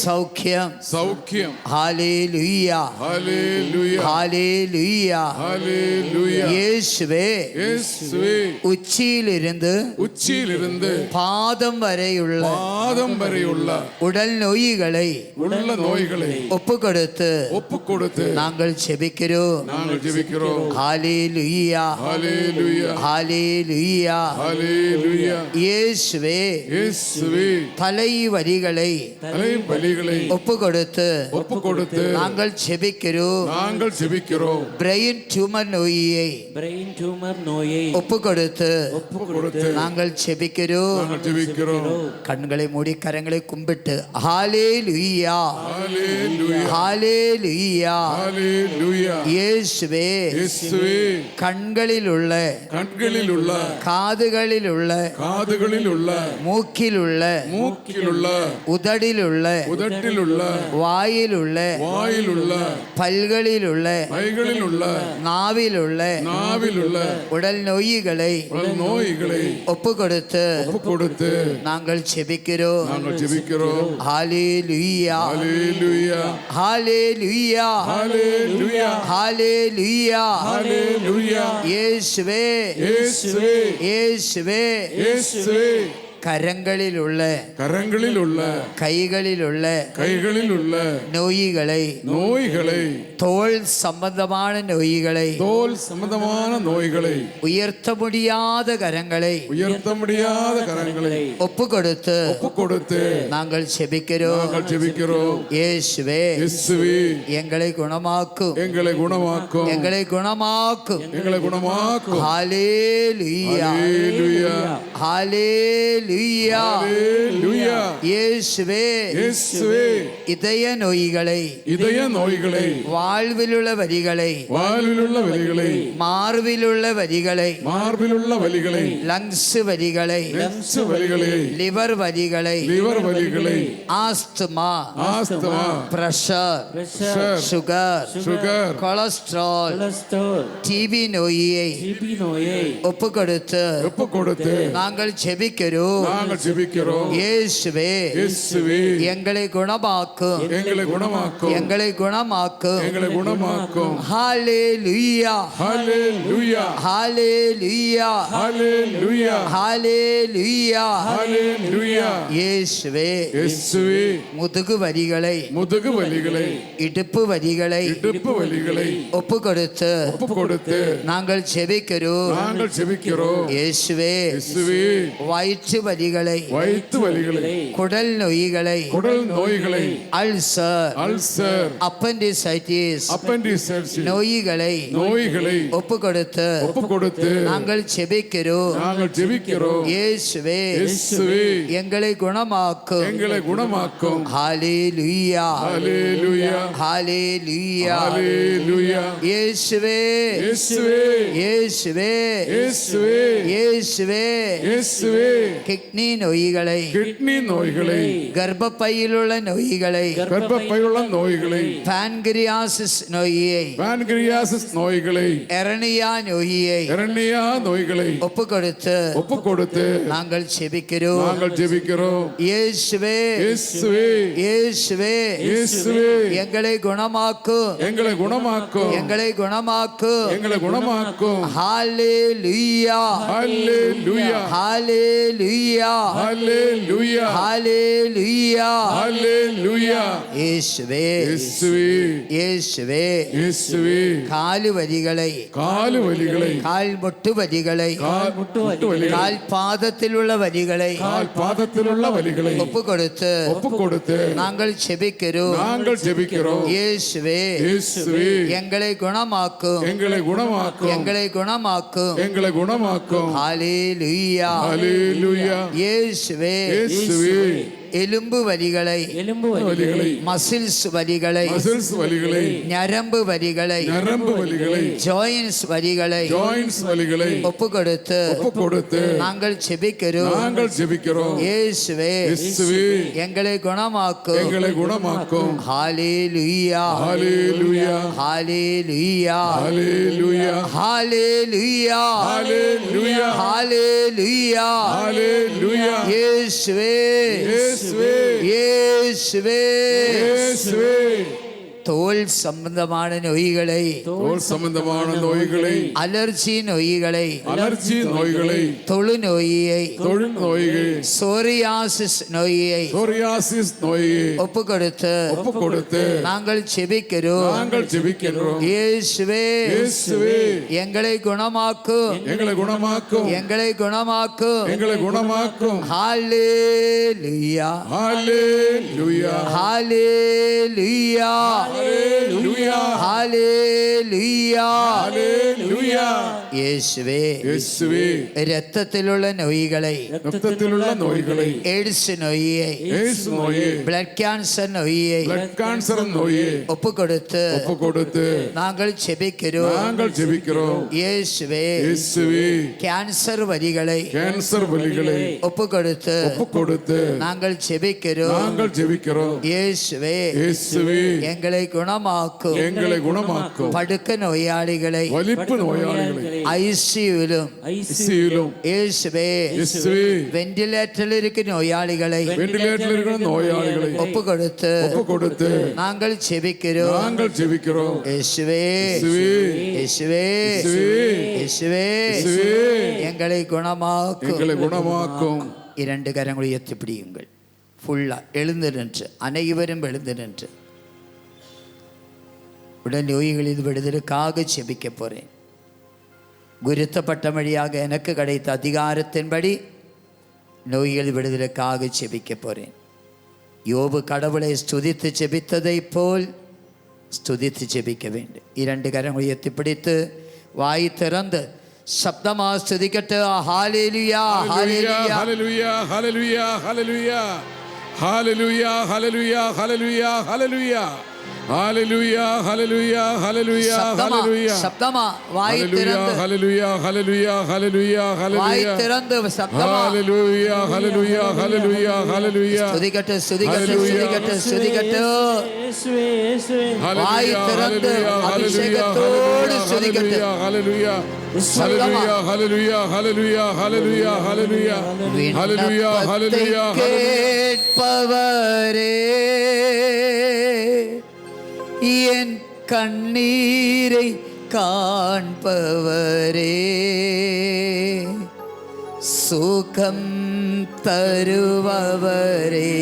சௌக்கியம். ஹalleluya, ஹalleluya, ஹalleluya, ஹalleluya. இயேசுவே, உச்சியிலிருந்து பாதம் வரையுள்ள உடல் நோய்களை ஒப்பு கொடுத்து நாங்கள் ஜெபிக்கிறோம். ஹalleluya, ஹalleluya, ஹalleluya. இயேசுவே, தலை வலிகளை ஒப்பு கொடுத்து நாங்கள் ஜெபிக்கிறோம். பிரெயின் டியூமர் நோயை ஒப்பு கொடுத்து நாங்கள் ஜெபிக்கிறோம். கண்களை மூடி கரங்களை கும்பிட்டு ஹalleluya, ஹalleluya, இயேசுவே, கண்களில் உள்ள காதுகளில் உள்ள மூக்கில் உள்ள உதடில் உள்ள வாயில் உள்ள பல்களில் உள்ள நாவில் உள்ள உடல் நோய்களை ஒப்பு கொடுத்து நாங்கள் ஜெபிக்கிறோம். ஹalleluya, ஹalleluya, ஹalleluya, இயேசுவே, இயேசுவே, கரங்களில் உள்ள கைகளில் உள்ள நோய்களை தோல் சம்பந்தமான நோய்களை உயர்த்த முடியாத கரங்களை ஒப்பு கொடுத்து நாங்கள் செபிக்கிறோம். இயேசுவே எங்களை குணமாக்கும். ஹல்லேலூயா ஹல்லேலூயா. இயேசுவே இதய நோய்களை வாழ்விலுள்ள வலிகளை மார்பிலுள்ள வலிகளை லங்ஸ் வலிகளை லிவர் வலிகளை asthma pressure sugar cholesterol TB நோயை ஒப்பு கொடுத்து நாங்கள் செபிக்கிறோம். இயேசுவே எங்களை குணமாக்கும். ஹல்லேலூயா ஹல்லேலூயா ஹல்லேலூயா. இயேசுவே முதுகு வலிகளை இடுப்பு வலிகளை ஒப்பு கொடுத்து நாங்கள் செபிக்கிறோம். இயேசுவே வயிற்று வலிகளை குடல் நோய்களை அல்சர் அப்பெண்டிசைட்டிஸ் நோய்களை ஒப்பு கொடுத்து நாங்கள் செபிக்கிறோம். இயேசுவே எங்களை குணமாக்கும். ஹல்லேலூயா ஹல்லேலூயா. இயேசுவே கிட்னி நோய்களை கர்ப்பப்பையிலுள்ள நோய்களை பான்கிரியாசிஸ் நோயை எரனியா நோய்களை ஒப்பு கொடுத்து நாங்கள் செபிக்கிறோம். இயேசுவே எங்களை குணமாக்கும். ஹல்லேலூயா ஹல்லேலூயா ஹல்லேலூயா. இயேசுவே கால் முட்டு வலிகளை கால் பாதத்தில் உள்ள வலிகளை ஒப்பு கொடுத்து நாங்கள் செபிக்கிறோம். இயேசுவே எங்களை குணமாக்கும். ஹல்லேலூயா. இயேசுவே எலும்பு வலிகளை மசில்ஸ் வலிகளை நரம்பு வலிகளை ஜாயின்ஸ் வலிகளை ஒப்பு கொடுத்து நாங்கள் செபிக்கிறோம். இயேசுவே எங்களை குணமாக்கும். ஹல்லேலூயா ஹல்லேலூயா ஹல்லேலூயா ஹல்லேலூயா. இயேசுவே தோல் சம்பந்தமான நோய்களை அலர்ஜி நோய்களை தொழு நோயை சோரியாசிஸ் நோயை ஒப்பு கொடுத்து நாங்கள் செபிக்கிறோம். இயேசுவே எங்களை குணமாக்கும். ஹல்லேலூயா ஹல்லேலூயா ஹல்லேலூயா. இயேசுவே இரத்தத்திலுள்ள நோய்களை எய்ட்ஸ் நோயை பிளட் கேன்சர் நோயை ஒப்பு கொடுத்து நாங்கள் செபிக்கிறோம். இயேசுவே கேன்சர் வலிகளை ஒப்பு கொடுத்து நாங்கள் செபிக்கிறோம். இயேசுவே எங்களை குணமாக்கும். படுக்க நோயாளிகளை ஐசியூவிலும் இயேசுவே வெண்டிலேட்டரில் இருக்கிற நோயாளிகளை ஒப்பு கொடுத்து நாங்கள் செபிக்கிறோம். இயேசுவே எங்களை குணமாக்கும். 2 கரங்களை உயர்த்தி பிடியுங்கள். ஃபுல்லாக எழுந்து நின்று, அனைவரும் எழுந்து நின்று உடல் நோய்களில் விடுதலுக்காக செபிக்க போகிறேன். குருத்த பட்டம் வழியாக எனக்கு கிடைத்த அதிகாரத்தின்படி நோய்கள் விடுதலுக்காக செபிக்க போகிறேன். யோபு கடவுளை ஸ்துதித்து செபித்ததை போல் ஸ்துதித்து செபிக்க வேண்டும். 2 கரங்களை உயர்த்தி பிடித்து வாய் திறந்து சப்தமா ஸ்துதிக்கட்டு. ஹalleluya ஹalleluya ஹalleluya ஹalleluya ஹalleluya ஹalleluya ஹalleluya ஹalleluya ஹalleluya ஹalleluya ஹalleluya ஹalleluya ஹalleluya சப்தமா வாய் திறந்து ஹalleluya ஹalleluya ஹalleluya ஹalleluya வாய் திறந்து சப்தமா ஹalleluya ஹalleluya ஹalleluya ஹalleluya ஸ்துதிக்கட்டு ஸ்துதிக்கட்டு ஸ்துதிக்கட்டு ஸ்துதிக்கட்டு. இயேசுவே இயேசுவே வாய் திறந்து அபிஷேகத்தோடு ஸ்துதிக்கட்டு. ஹalleluya ஹalleluya ஹalleluya ஹalleluya ஹalleluya ஹalleluya ஹalleluya ஹalleluya கேட்பவரே என் கண்ணீரை காண்பவரே சுகம் தருபவரே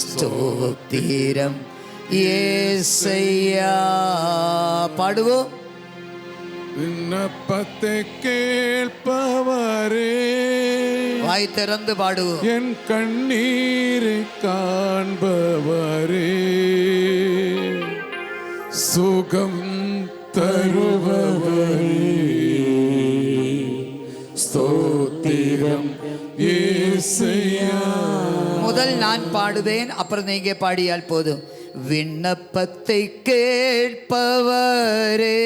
ஸ்தோத்திரம் இயேசையா. பாடுவோம். விண்ணப்பத்தை கேட்பவரே வாய் திறந்து பாடுவோம். என் கண்ணீரை காண்பவரே சுகம் தருபவரே ஸ்தோத்திரம் இயேசையா. முதல் நான் பாடுவேன், அப்புறம் நீங்க பாடியால் போதும். விண்ணப்பத்தை கேட்பவரே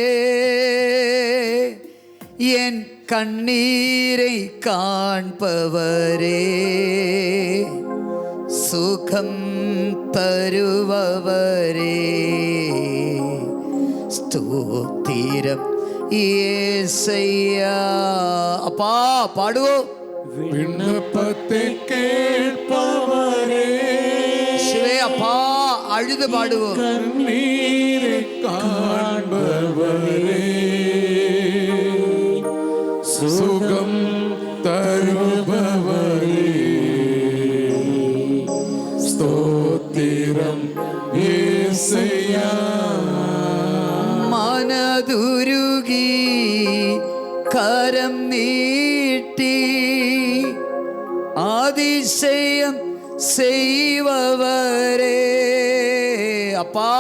என் கண்ணீரை காண்பவரே சுகம் தருபவரே ஸ்தோத்திரம் இயேசையா. அப்பா பாடுவோம். விண்ணப்பத்தை கேட்பவரே சிவே அப்பா அழுது பாடுவோம். கண்ணீரை காண்பவரே சுகம் தருபவரே ஸ்தோத்திரம் இயேசையா. மனதுருகி கரம் நீட்டி அதிசயம் செய்பவரே அப்பா.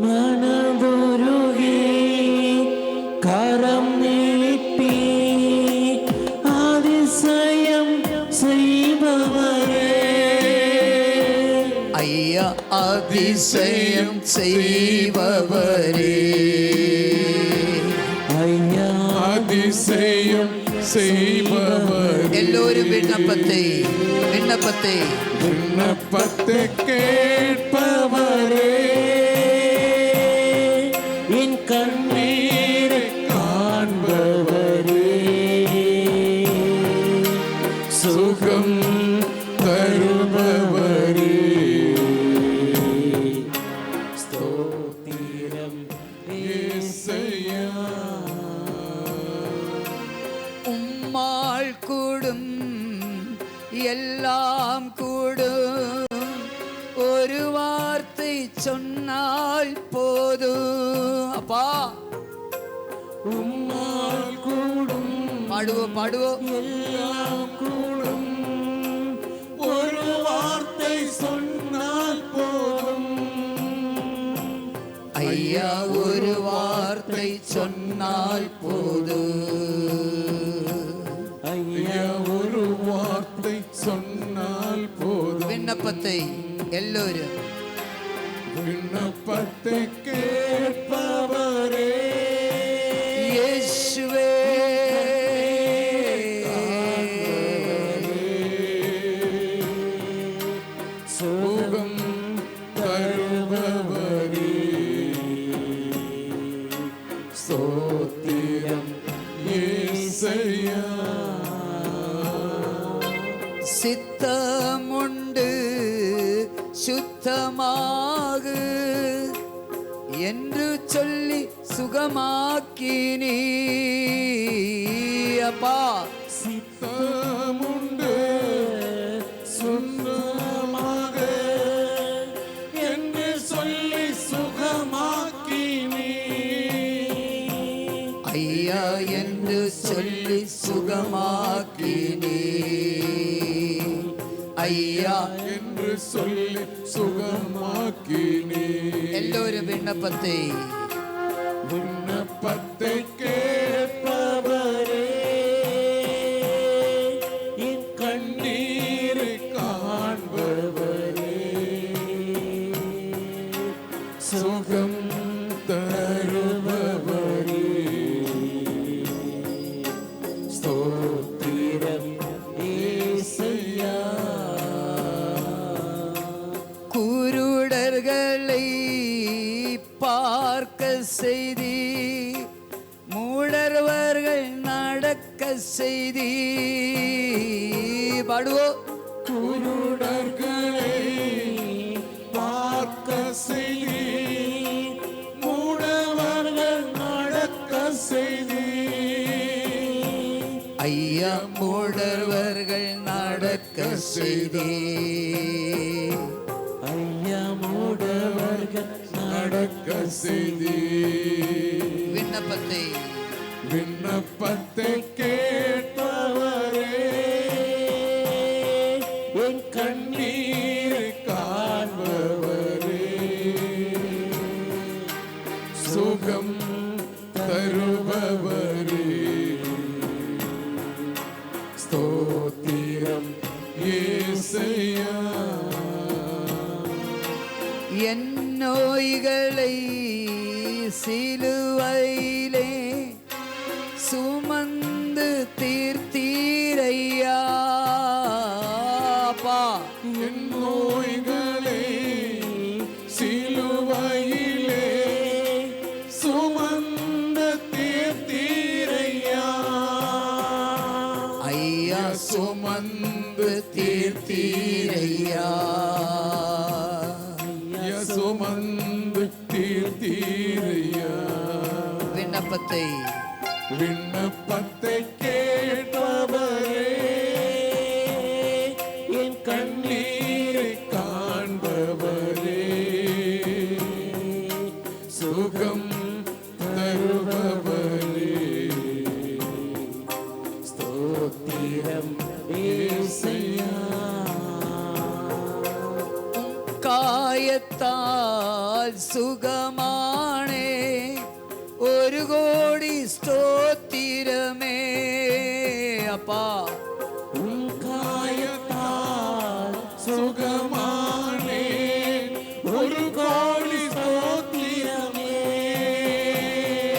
மனதுருகி கரம் நீட்டி அதிசயம் செய்பவரே ஐயா அதிசயம் செய்பவரே ஐயா அதிசயம் செய்பவர். எல்லோரும் விண்ணப்பத்தை விண்ணப்பத்தை கேட்பவரே என் கண்ணீரை காண்பவரே சுகம் தருபவரே ஸ்தோத்திரம் இயேசையா. உம்மாள் கூடும் எல்லாம் கூடும் ஒரு வார்த்தை சொன்னால் போதும் அப்பா. உம்மால் கூடும் பாடுவோம் எல்லாம் கூடும் ஒரு வார்த்தை சொன்னால் போதும். ஐயா ஒரு வார்த்தை சொன்னால் போதும். ஐயா ஒரு வார்த்தை சொன்னால் போதும். விண்ணப்பத்தை எல்லோரும் விண்ணப்பத்தை கேட்பவரே இயேசுவே சுகம் தருபவரே ஸ்தோத்திரம் இயேசையா. சித்தமுண்டு சுத்தமாகு என்று சொல்லி சுகமாக்கினீ அப்பா. சித்த சுத்தமுண்டு சுத்தமாக என்று சொல்லி சுகமாக்கினே. ஐயா என்று சொல்லி சுகமாக்கினே. ஐயா என்று சொல்லி சுகமாக்கினே. எல்லோரும் விண்ணப்பத்தை விண்ணப்பத்தை கேட்பவரே, என் கண்ணீரை காண்பவரே, சுகம் தருபவரே, ஸ்தோத்திரம் இயேசையா. குருடர்களை பார்க்க செய்தி, மூடர்வர்கள் நடக்க செய்தி. பாடுவோம். குருடர்களை பார்க்க செய்தி, மூடவர்கள் நடக்க செய்தி. ஐயா மூடர்வர்கள் நடக்க செய்தி. ஐயா மூடவர்கள் நடக்க செய்தி. விண்ணப்பத்தை விண்ணப்பத்தை கேட்பவரே, என் கண்ணீரை காண்பவரே, சுகம் தருபவரே, ஸ்தோத்திரம் இயேசையா. என் நோய்களை சிலுவையிலே சுமந்து தீர்த்தீரையா. பா என் நோய்களை சிலுவையிலே சுமந்த தீர்த்தீரையா. ஐயா சுமந்து தீர்த்தீரையா. சுமந்து தீர்த்தீரையா. விண்ணப்பத்தை விண்ணப்பத்தை கேட்பவரே, என் கண்ணீரை காண்பவரே, சுகம் தருபவரே, ஸ்தோத்திரம் இயேசையா. காயத்தால் சுகமானே, ஒரு கோடி ஸ்தோத்திரமே. அப்பா உன் காயத்தால் சுகமானே, ஒரு கோடி ஸ்தோத்திரமே.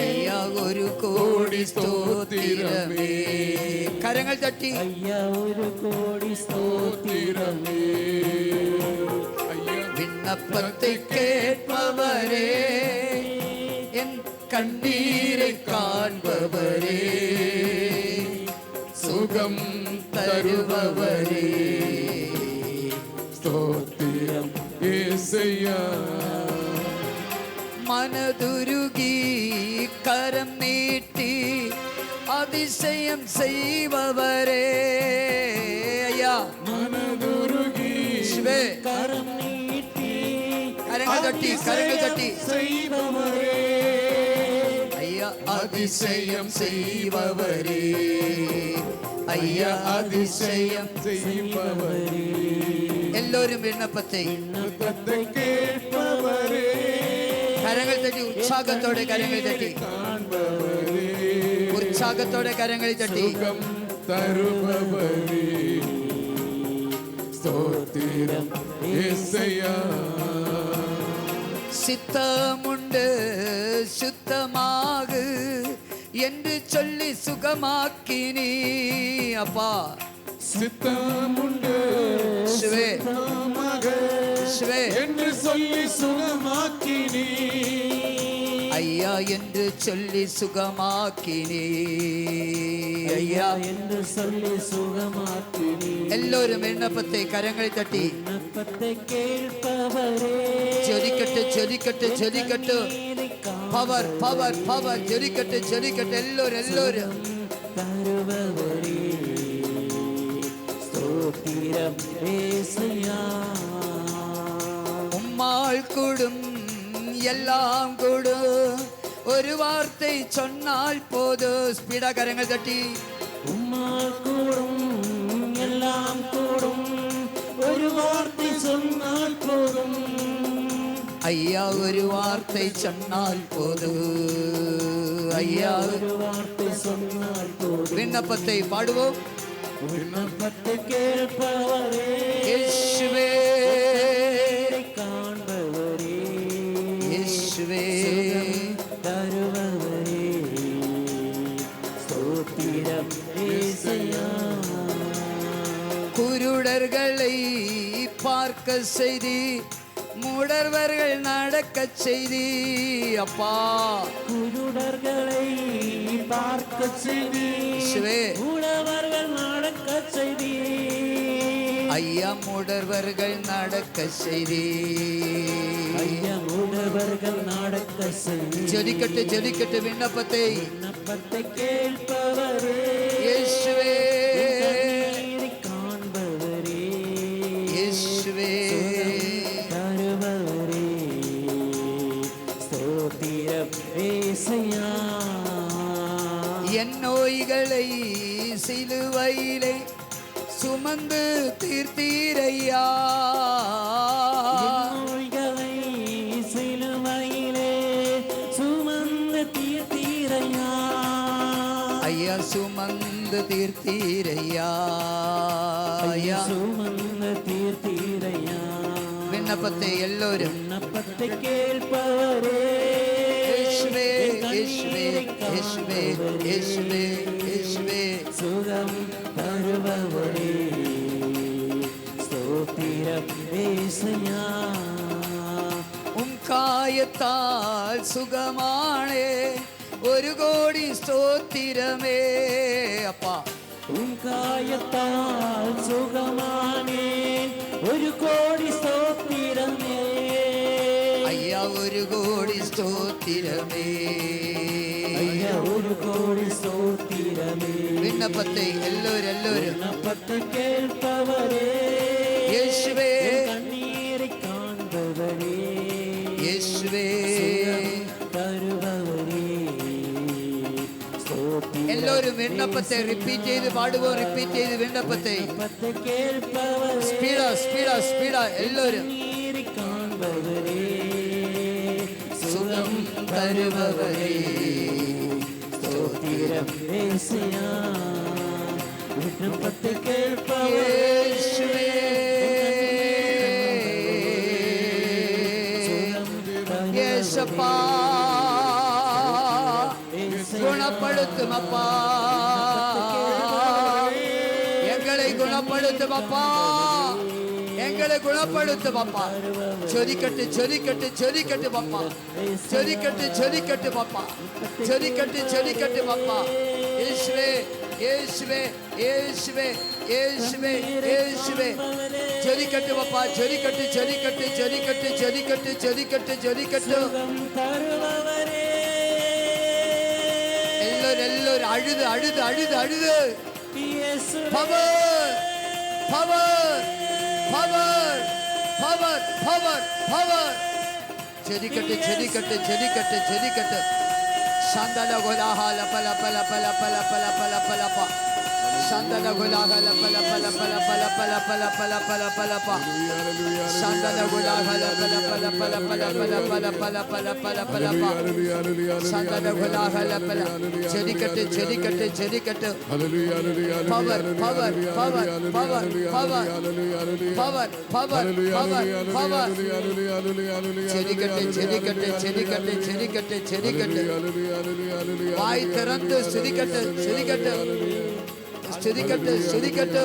ஐயா ஒரு கோடி ஸ்தோத்திரமே. கரங்கள் தட்டி ஐயா ஒரு கோடி ஸ்தோத்திரமே. ஐயா விண்ணப்பத்தை கேட்பவரே, என் கண்ணீரை காண்பவரே, சுகம் தருபவரே, ஸ்தோத்திரம் இயேசையா. மனதுருகி கரம் நீட்டி அதிசயம் செய்பவரே. ஐயா மனதுருகி சிவே கரம் நீட்டி கரங்கள் தட்டி செய்பவரே, ஐயா அதிசயம் செய்பவரே. ஐயா அதிசயம் செய்பவரே, எல்லோரும் விண்ணப்பத்தை விண்ணப்பத்தை கேட்பவரே, கரங்கள் தட்டி உற்சாகத்தோட கரங்கள் தட்டி காண்பவரே, உற்சாகத்தோட கரங்களை தட்டி சுகம் தருபவரே, ஸ்தோத்திரம் இயேசையா. சித்தமுண்டு சுத்தமாகு என்று சொல்லி சுகமாக்கினி. அப்பா சித்தமுண்டு சிவே சுகமாக சிவே என்று சொல்லி சுகமாக்கினீ. ஐயா என்று சொல்லி சுகமாக்கினே. ஐயா என்று சொல்லி சுகமாக்கினீ. எல்லோரும் விண்ணப்பத்தை கரங்களை தட்டி விண்ணப்பத்தை கேட்பவரே, ஜொலிக்கட்டு ஜொலிக்கட்டு ஜொலிக்கட்டு. பவர் பவர் பவர் ஜொலிக்கட்டு ஜொலிக்கட்டு. எல்லோரும் எல்லோரும் தருபவரே, ஸ்தோத்திரம் ஏசையா. உம்மால் கூடும் எல்லாம் கூடும், ஒரு வார்த்தை சொன்னால் போது. ஸ்பீடா கரங்கள் தட்டி. உம்மால் கூடும் எல்லாம் கூடும், ஒரு வார்த்தை சொன்னால் போதும். ஐயா ஒரு வார்த்தை சொன்னால் போது. ஐயா ஒரு வார்த்தை சொன்னால் போதும். விண்ணப்பத்தை பாடுவோம். விண்ணப்பத்தை கேட்பவரே, இயேசுவே காண்பவரே, இயேசுவே தருபவரே, ஸ்தோத்திரம் ஏசையா. குருடர்களை பார்க்க செய்தி, மூடர்வர்கள் நடக்க செய்தி. அப்பா குருடர்களை பார்க்க செய்தி, இயேசுவே. மூடவர்கள் நடக்க செய்தி. ஐயா மூடர்வர்கள் நடக்க செய்தி. ஐயா மூடவர்கள் நடக்க செய்தி. ஜெபிக்கட்டு ஜெபிக்கட்டு விண்ணப்பத்தை. விண்ணப்பத்தை கேட்பவரே, இயேசுவே கண்ணீரை காண்பவரே, இயேசுவே தருபவரே, ஸ்தோத்திரம் ஏசையா. என் நோய்களை சிலுவையிலே சுமந்து தீர்த்தீரையா. நோய்களை சிலுவையிலே சுமந்து தீர்த்தீரையா. ஐயா சுமந்து தீர்த்தீரையா. ஐயா சுமந்து தீர்த்தீரையா. விண்ணப்பத்தை எல்லோரும். விண்ணப்பத்தை கேட்பவரே, இயேசுவே இயேசுவே இயேசுவே இயேசுவே இயேசுவே. சுகம் தருபவரே, ஸ்தோத்திரம் ஏசையா. உம் காயத்தால் சுகமானே, ஒரு கோடி ஸ்தோத்திரமே. அப்பா உன் காயத்தால் சுகமானேன், ஒரு கோடி ஸ்தோத்திரமே. ஐயா ஒரு கோடி ஸ்தோத்திரமே. ஐயா ஒரு கோடி ஸ்தோத்திரமே. விண்ணப்பத்தை எல்லோரும் விண்ணப்பத்தை கேட்பவரே, இயேசுவே கண்ணீரை காண்பவரே, இயேசுவே தருபவரே, ஸ்தோத்திரம் எல்லோரும் விண்ணப்பத்தை ரிப்பீட் செய்து பாடுவோம். ரிப்பீட் செய்து விண்ணப்பத்தை. விண்ணப்பத்தை கேட்பவரே, ஸ்பீடா ஸ்பீடா ஸ்பீடா எல்லோரும். கண்ணீரை காண்பவரே, சுகம் தருபவரே, ஸ்தோத்திரம் ஏசையா. விண்ணப்பத்தை கேட்பவரே, இயேசுவே இயேசப்பா குணப்படுத்தும் அப்பா. எங்களை குணப்படுத்தும் அப்பா. எங்களை குணப்படுத்தும் அப்பா. சொரிக்கட்டு சொரிக்கட்டு சொரிக்கட்டு பாப்பா. சொரிக்கட்டு சொரிக்கட்டு பாப்பா. சொரிக்கட்டு சொரிக்கட்டு பாப்பா. இயேசுவே இயேசுவே இயேசுவே இயேசுவே இயேசுவே. சொரிக்கட்டு பாப்பா. சொரிக்கட்டு சொரிக்கட்டு சொரிக்கட்டு சொரிக்கட்டு சொரிக்கட்டு சொரிக்கட்டு. தருபவரே, எல்லோரும் எல்லோரும் அழுது அழுது அழுது அழுது. இயேசுவே. Power power power power power power. ஜெரிக்கட்டு ஜெரிக்கட்டு ஜெரிக்கட்டு ஜெரிக்கட்டு. சந்தன கோலாஹல பல பல பல பல பல பல பல ப. சந்தன கோலாஹல பல பல பல பல பல பல பல பல பல ப. சந்தன கோலாஹல பல பல பல பல பல பல பல பல பல பல ப. சந்தன கோலாஹல பல. ஜெரிக்கட்டு ஜெரிக்கட்டு ஜெரிக்கட்டு. Power power power power power power power power power. ஜெரிக்கட்டு ஜெரிக்கட்டு ஜெரிக்கட்டு ஜெரிக்கட்டு ஜெரிக்கட்டு. வாய் திறந்து சிரிக்கட்டு சிரிக்கட்டு சிரிக்கட்டு சிரிக்கட்டு.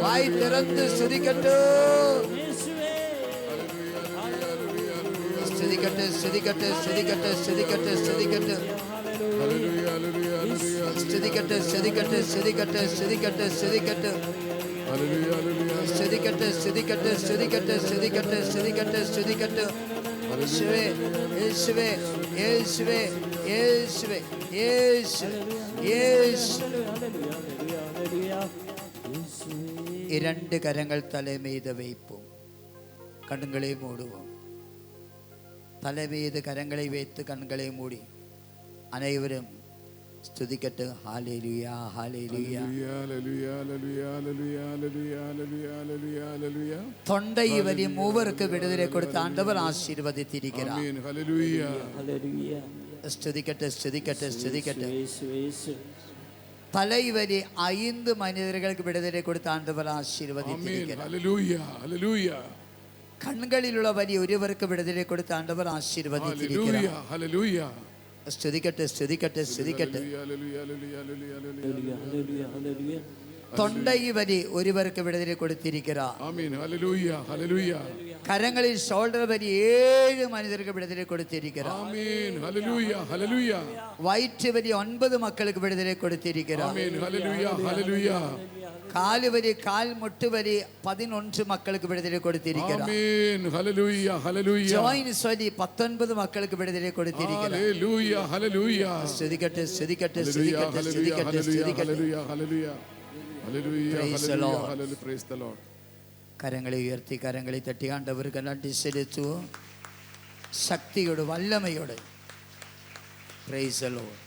வாய் திறந்து சிரிக்கட்டு சிரிக்கட்டு சிரிக்கட்டு சிரிக்கட்டு சிரிக்கட்டு சிரிக்கட்டு சிரிக்கட்டு சிரிக்கட்டு சிரிக்கட்டு சிரிக்கட்டு சிரிக்கட்டு சிரிக்கட்டு சிரிக்கட்டு சிரிக்கட்டு சிரிக்கட்டு சிரிக்கட்டு சிரிக்கட்டு. இயேசுவே இயேசுவே இயேசுவே இயேசுவே இயேசுவே இயேசுவே 2 கரங்கள் தலை மீது வைப்போம். கண்களை மூடுவோம். தலை மீது கரங்களை வைத்து கண்களை மூடி அனைவரும் ஸ்துதிக்கட்டு. ஹalleluya ஹalleluya. தொண்டை வலி மூவருக்கு விடுதலை கொடுத்த ஆண்டவர் ஆசீர்வதித்திருக்கிறார். ஸ்துதிக்கட்டு ஸ்துதிக்கட்டு ஸ்துதிக்கட்டு. தலைவலி 5 மனிதர்களுக்கு விடுதலை கொடுத்த ஆண்டவர் ஆசீர்வதித்திருக்கிறார். கண்களில் உள்ள வலி ஒருவருக்கு விடுதலை கொடுத்த ஆண்டவர் ஆசீர்வதித்திருக்கிறார். ஸ்துதிக்கட்டு ஸ்துதிக்கட்டு ஸ்துதிக்கட்டு. தொண்டை வலி ஒருவருக்கு விடுதலை கொடுத்திருக்கிறார். கரங்களில் ஷோல்டர் வலி 7 மனிதருக்கு விடுதலை கொடுத்திருக்கிறார். வயிற்று வலி 9 மக்களுக்கு விடுதலை கொடுத்திருக்கிறார். காலு வலி கால் முட்டு வலி 11 மக்களுக்கு விடுதலை கொடுத்திருக்கிறார். ஜாயின்ஸ் வலி 19 மக்களுக்கு விடுதலை கொடுத்திருக்கிறார். ஸ்துதிக்கட்டு ஸ்துதிக்கட்டு ஸ்துதிக்கட்டு ஸ்துதிக்கட்டு ஸ்துதிக்கட்டு. கரங்களை உயர்த்தி கரங்களை தட்டி ஆண்டவருக்கு நன்றி செலுத்துவோம். சக்தியோடு வல்லமையோடு பிரைஸ் தி லார்ட்.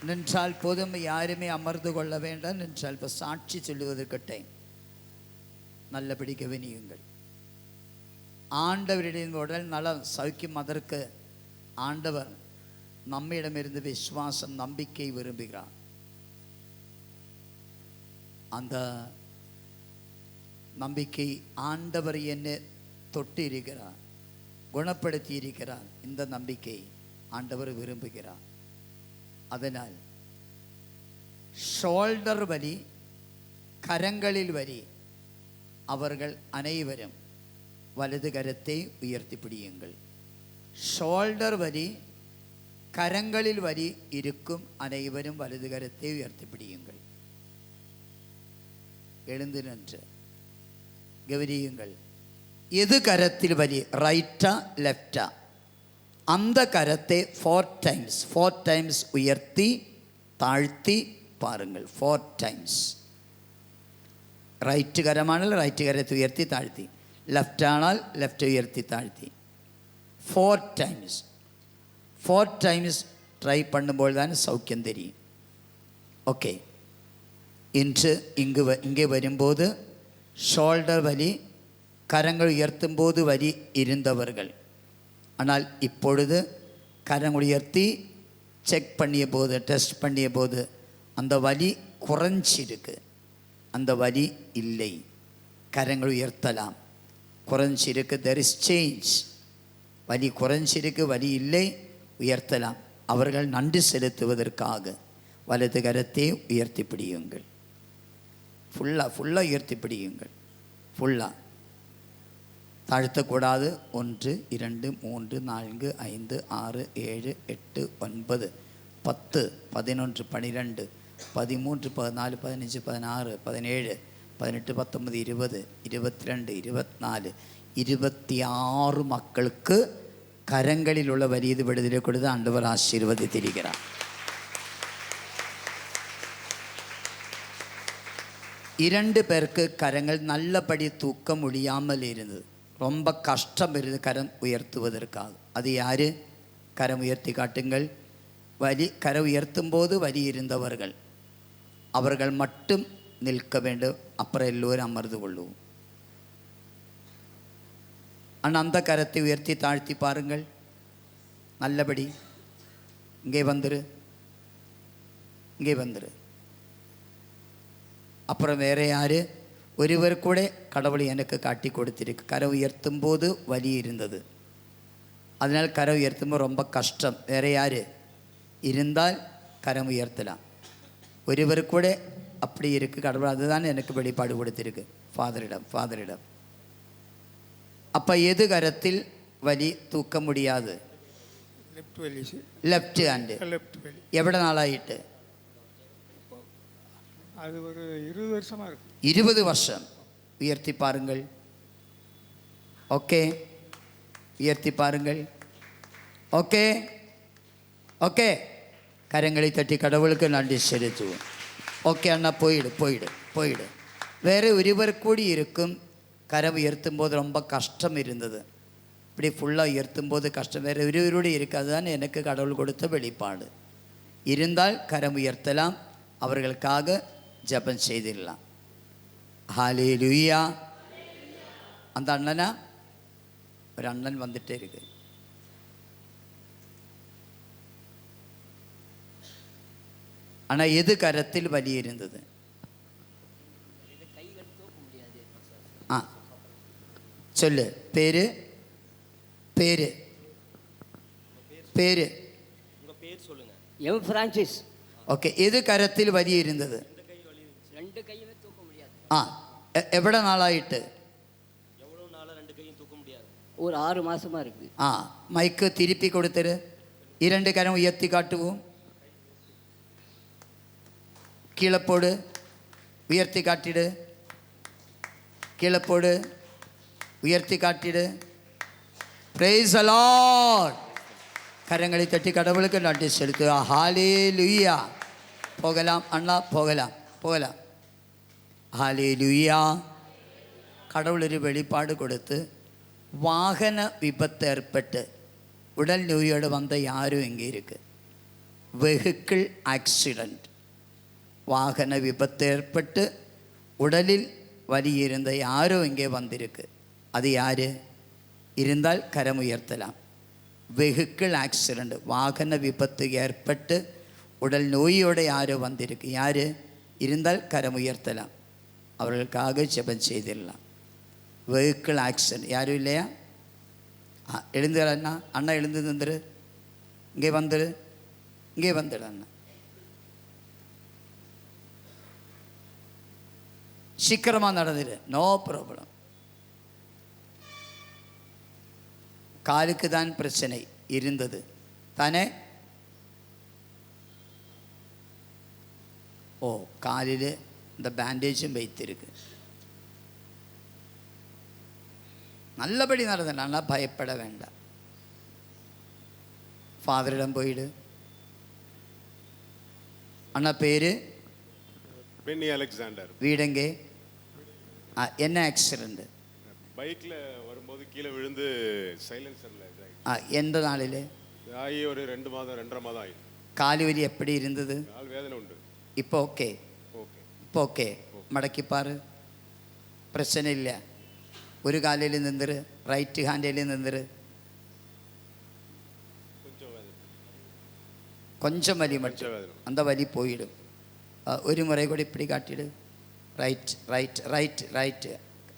நின்றால் போதும், யாருமே அமர்ந்து கொள்ள வேண்டாம். நின்றால் இப்போ சாட்சி சொல்லுவதற்கு டைம். நல்லபடி கவனியுங்கள். ஆண்டவரிடம் உடல் நலம் சௌக்கியம் அதற்கு ஆண்டவர் நம்மிடமிருந்து விசுவாசம் நம்பிக்கை விரும்புகிறார். அந்த நம்பிக்கை ஆண்டவர் என்னை தொட்டு இருக்கிறார், குணப்படுத்தி இருக்கிறார். இந்த நம்பிக்கை ஆண்டவர் விரும்புகிறார். அதனால் ஷோல்டர் வலி, கரங்களில் வலி, அவர்கள் அனைவரும் வலது கரத்தை உயர்த்தி பிடியுங்கள். ஷோல்டர் வலி, கரங்களில் வலி இருக்கும் அனைவரும் வலது கரத்தை உயர்த்தி பிடியுங்கள். எழுந்து நின்று கவனியுங்கள். எது கரத்தில் வலி, ரைட்டா லெஃப்டா? அந்த கரத்தை 4 டைம்ஸ் உயர்த்தி தாழ்த்தி பாருங்கள். 4 டைம்ஸ். ரைட்டு கரமானால் ரைட்டு கரத்தை உயர்த்தி தாழ்த்தி, லெஃப்ட் ஆனால் லெஃப்ட் உயர்த்தி தாழ்த்தி 4 டைம்ஸ். 4 டைம்ஸ் ட்ரை பண்ணும்போது தான் சௌக்கியம் தெரியும். ஓகே. இன்று இங்கே வரும்போது ஷோல்டர் வலி, கரங்கள் உயர்த்தும் போது வலி இருந்தவர்கள், ஆனால் இப்பொழுது கரங்கள் உயர்த்தி செக் பண்ணிய போது, டெஸ்ட் பண்ணிய போது அந்த வலி குறைஞ்சிருக்கு. அந்த வலி இல்லை, கரங்கள் உயர்த்தலாம். குறைஞ்சிருக்கு, தெர் இஸ் சேஞ்ச். வலி குறைஞ்சிருக்கு, வலி இல்லை, உயர்த்தலாம். அவர்கள் நன்றி செலுத்துவதற்காக வலது கரத்தை உயர்த்தி பிடியுங்கள். ஃபுல்லாக உயர்த்தி பிடியுங்கள். ஃபுல்லாக தாழ்த்தக்கூடாது. 1 2 3 4 5 6 7 8 9 10 11 12 13 14 15 16 17 18 19 20 22 24 26 மக்களுக்கு கரங்களில் உள்ள வலிது விடுதலை கொடுத்து ஆண்டவர் ஆசீர்வதித்திருக்கிறார். 2 பேருக்கு கரங்கள் நல்லபடி தூக்க முடியாமல் இருந்தது. ரொம்ப கஷ்டம் இருந்தது கரம் உயர்த்துவதற்காக. அது யார்? கரம் உயர்த்தி காட்டுங்கள். கரம் உயர்த்தும் போது வலி இருந்தவர்கள், அவர்கள் மட்டும் நிற்க வேண்டும். அப்புறம் எல்லோரும் அமர்ந்து கொள்ளுவோம். ஆனால் அந்த கரத்தை உயர்த்தி தாழ்த்தி பாருங்கள். நல்லபடி இங்கே வந்துரு, இங்கே வந்துரு. அப்புறம் வேற யார்? ஒருவர் கூட கடவுளை எனக்கு காட்டி கொடுத்திருக்கு. கரை உயர்த்தும் போது வலி இருந்தது, அதனால் கரை உயர்த்தும்போது ரொம்ப கஷ்டம். வேற யார் இருந்தால் கரம் உயர்த்தலாம். ஒருவர் கூட அப்படி இருக்குது. கடவுள் அதுதான் எனக்கு வெளிப்பாடு கொடுத்திருக்கு, ஃபாதரிடம். அப்போ எது கரத்தில் வலி தூக்க முடியாது? Left hand. எவ்வளோ நாளாயிட்டு? அது ஒரு 20 வருஷமா இருக்கு. 20 வருஷம். உயர்த்தி பாருங்கள். ஓகே, உயர்த்தி பாருங்கள். Okay okay. கரங்களை தட்டி கடவுளுக்கு நன்றி செலுத்துவோம். ஓகே அண்ணா, போயிடு. வேறு ஒருவர் கூடி இருக்கும். கரம் உயர்த்தும் போது ரொம்ப கஷ்டம் இருந்தது. இப்படி ஃபுல்லாக உயர்த்தும் போது கஷ்டம். வேறு ஒருவரோடு இருக்காது. தான் எனக்கு கடவுள் கொடுத்த வெளிப்பாடு. இருந்தால் கரம் உயர்த்தலாம், அவர்களுக்காக ஜெபம் செய்திடலாம். ஹல்லேலூயா. அந்த அண்ணனா ஒரு அண்ணன் வந்துட்டே இருக்கு. ஆனால் எது கரத்தில் வலி இருந்தது? ஆ சொல்லு. பேரு பேரு பேரு எம் பிரான்சிஸ். ஓகே. எது கரத்தில் வலி இருந்தது? ரெண்டு கையுமே தூக்க முடியாது. ஆ எவ்வளோ நாளாயிட்டு? ஒரு 6 மாசமா இருக்கு. ஆ மைக்கு திருப்பி கொடுத்துரு. 2 கரம் உயர்த்தி காட்டுவோம். கீழே போடு. உயர்த்தி காட்டிடு. கீழே போடு. உயர்த்தி காட்டிடு. Praise the Lord. கரங்களை தட்டி கடவுளுக்கு நன்றி செலுத்து. ஹல்லேலூயா. போகலாம் அண்ணா, போகலாம் போகலாம். ஹல்லேலூயா. கடவுள் ஒரு வெளிப்பாடு கொடுத்து வாகன விபத்து ஏற்பட்டு உடல் நோயோடு வந்த யாரும் இங்கே இருக்கு. Vehicle accident. வாகன விபத்து ஏற்பட்டு உடலில் வலி இருந்த யாரும் இங்கே வந்திருக்கு. அது யார் இருந்தால் கரம் உயர்த்தலாம். வெஹிக்கிள் ஆக்சிடெண்ட், வாகன விபத்து ஏற்பட்டு உடல் நோயோடு யாரும் வந்திருக்கு. யார் இருந்தால் கரம் உயர்த்தலாம், அவர்களுக்காக ஜெபம் செய்திடலாம். வெஹிக்கிள் ஆக்சிடெண்ட் யாரும் இல்லையா? எழுந்து அண்ணா. அண்ணா எழுந்து வந்துரு. இங்கே வந்துடு. இங்கே வந்துடு அண்ணா. சீக்கிரமாக நடந்துடு. No problem. காலுக்கு தான் பிரச்சனை இருந்தது தானே? ஓ, காலில் இந்த பேண்டேஜும் வைத்திருக்கு. நல்லபடி நடந்தனா பயப்பட வேண்டாம். ஃபாதரிடம் போயிடு. அண்ணா பேரு பென்னி அலெக்சாண்டர். வீடெங்கே? என்ன ஆக்சிடெண்ட்? பைக்கில் வரும்போது கீழே விழுந்து சைலன்சரில் எந்த நாளில் ஆகி ஒரு 2 மாதம் 2.5 மாதம் ஆகி. காலு வலி எப்படி இருந்தது? கால் வேதனை உண்டு. இப்போ ஓகே. ஓகே இப்போ ஓகே. மடக்கிப்பாரு, பிரச்சனை இல்லை. ഒരു കാലിൽ നിന്നിട്ട് റൈറ്റ് ഹാൻഡിൽ നിന്നിട്ട് கொஞ்சம் வலி மட்டும். அந்த வலி போயிடும். ஒரு முறை கூட இப்படி காட்டிடு. Right right right right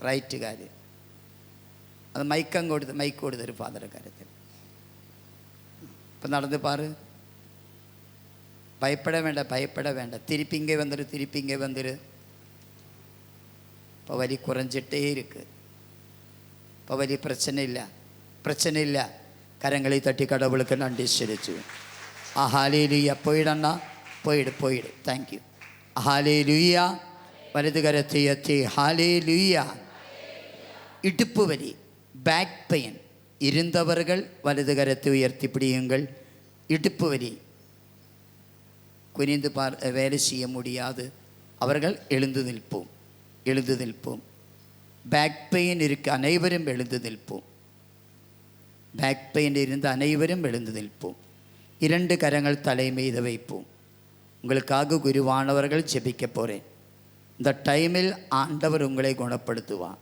right காല്. அது மைக்கம் கொடுத்து மைக் கொடுத்துரு ஃபாதர் காரியத்தில். இப்போ நடந்து பாரு. பயப்பட வேண்டாம், பயப்பட வேண்டாம். திருப்பி இங்கே வந்துடு, திருப்பி இங்கே வந்துடு. இப்போ வலி குறைஞ்சிட்டே இருக்கு. இப்போ வலி பிரச்சனை இல்லை, பிரச்சனை இல்லை. கரங்களை தட்டி கடவுளுக்கு நன்றி செலுத்து. ஹல்லேலூயா. போயிடண்ணா, போயிடு போயிடு. தேங்க்யூ. ஹல்லேலூயா. வலது கரத்தை எத்தி ஹல்லேலூயா. இடுப்பு வலி, பேக் பெயின் இருந்தவர்கள் வலது கரத்தை உயர்த்தி பிடியுங்கள். இடுப்பு வலி, குனிந்து வேலை செய்ய முடியாது அவர்கள் எழுந்து நிற்போம், எழுந்து நிற்போம். பேக் பெயின் இருக்க அனைவரும் எழுந்து நிற்போம். பேக் பெயின் இருந்த அனைவரும் எழுந்து நிற்போம். 2 கரங்கள் தலை மீது வைப்போம். உங்களுக்காக குருவானவர்கள் ஜெபிக்க போகிறேன். இந்த டைமில் ஆண்டவர் உங்களை குணப்படுத்துவார்.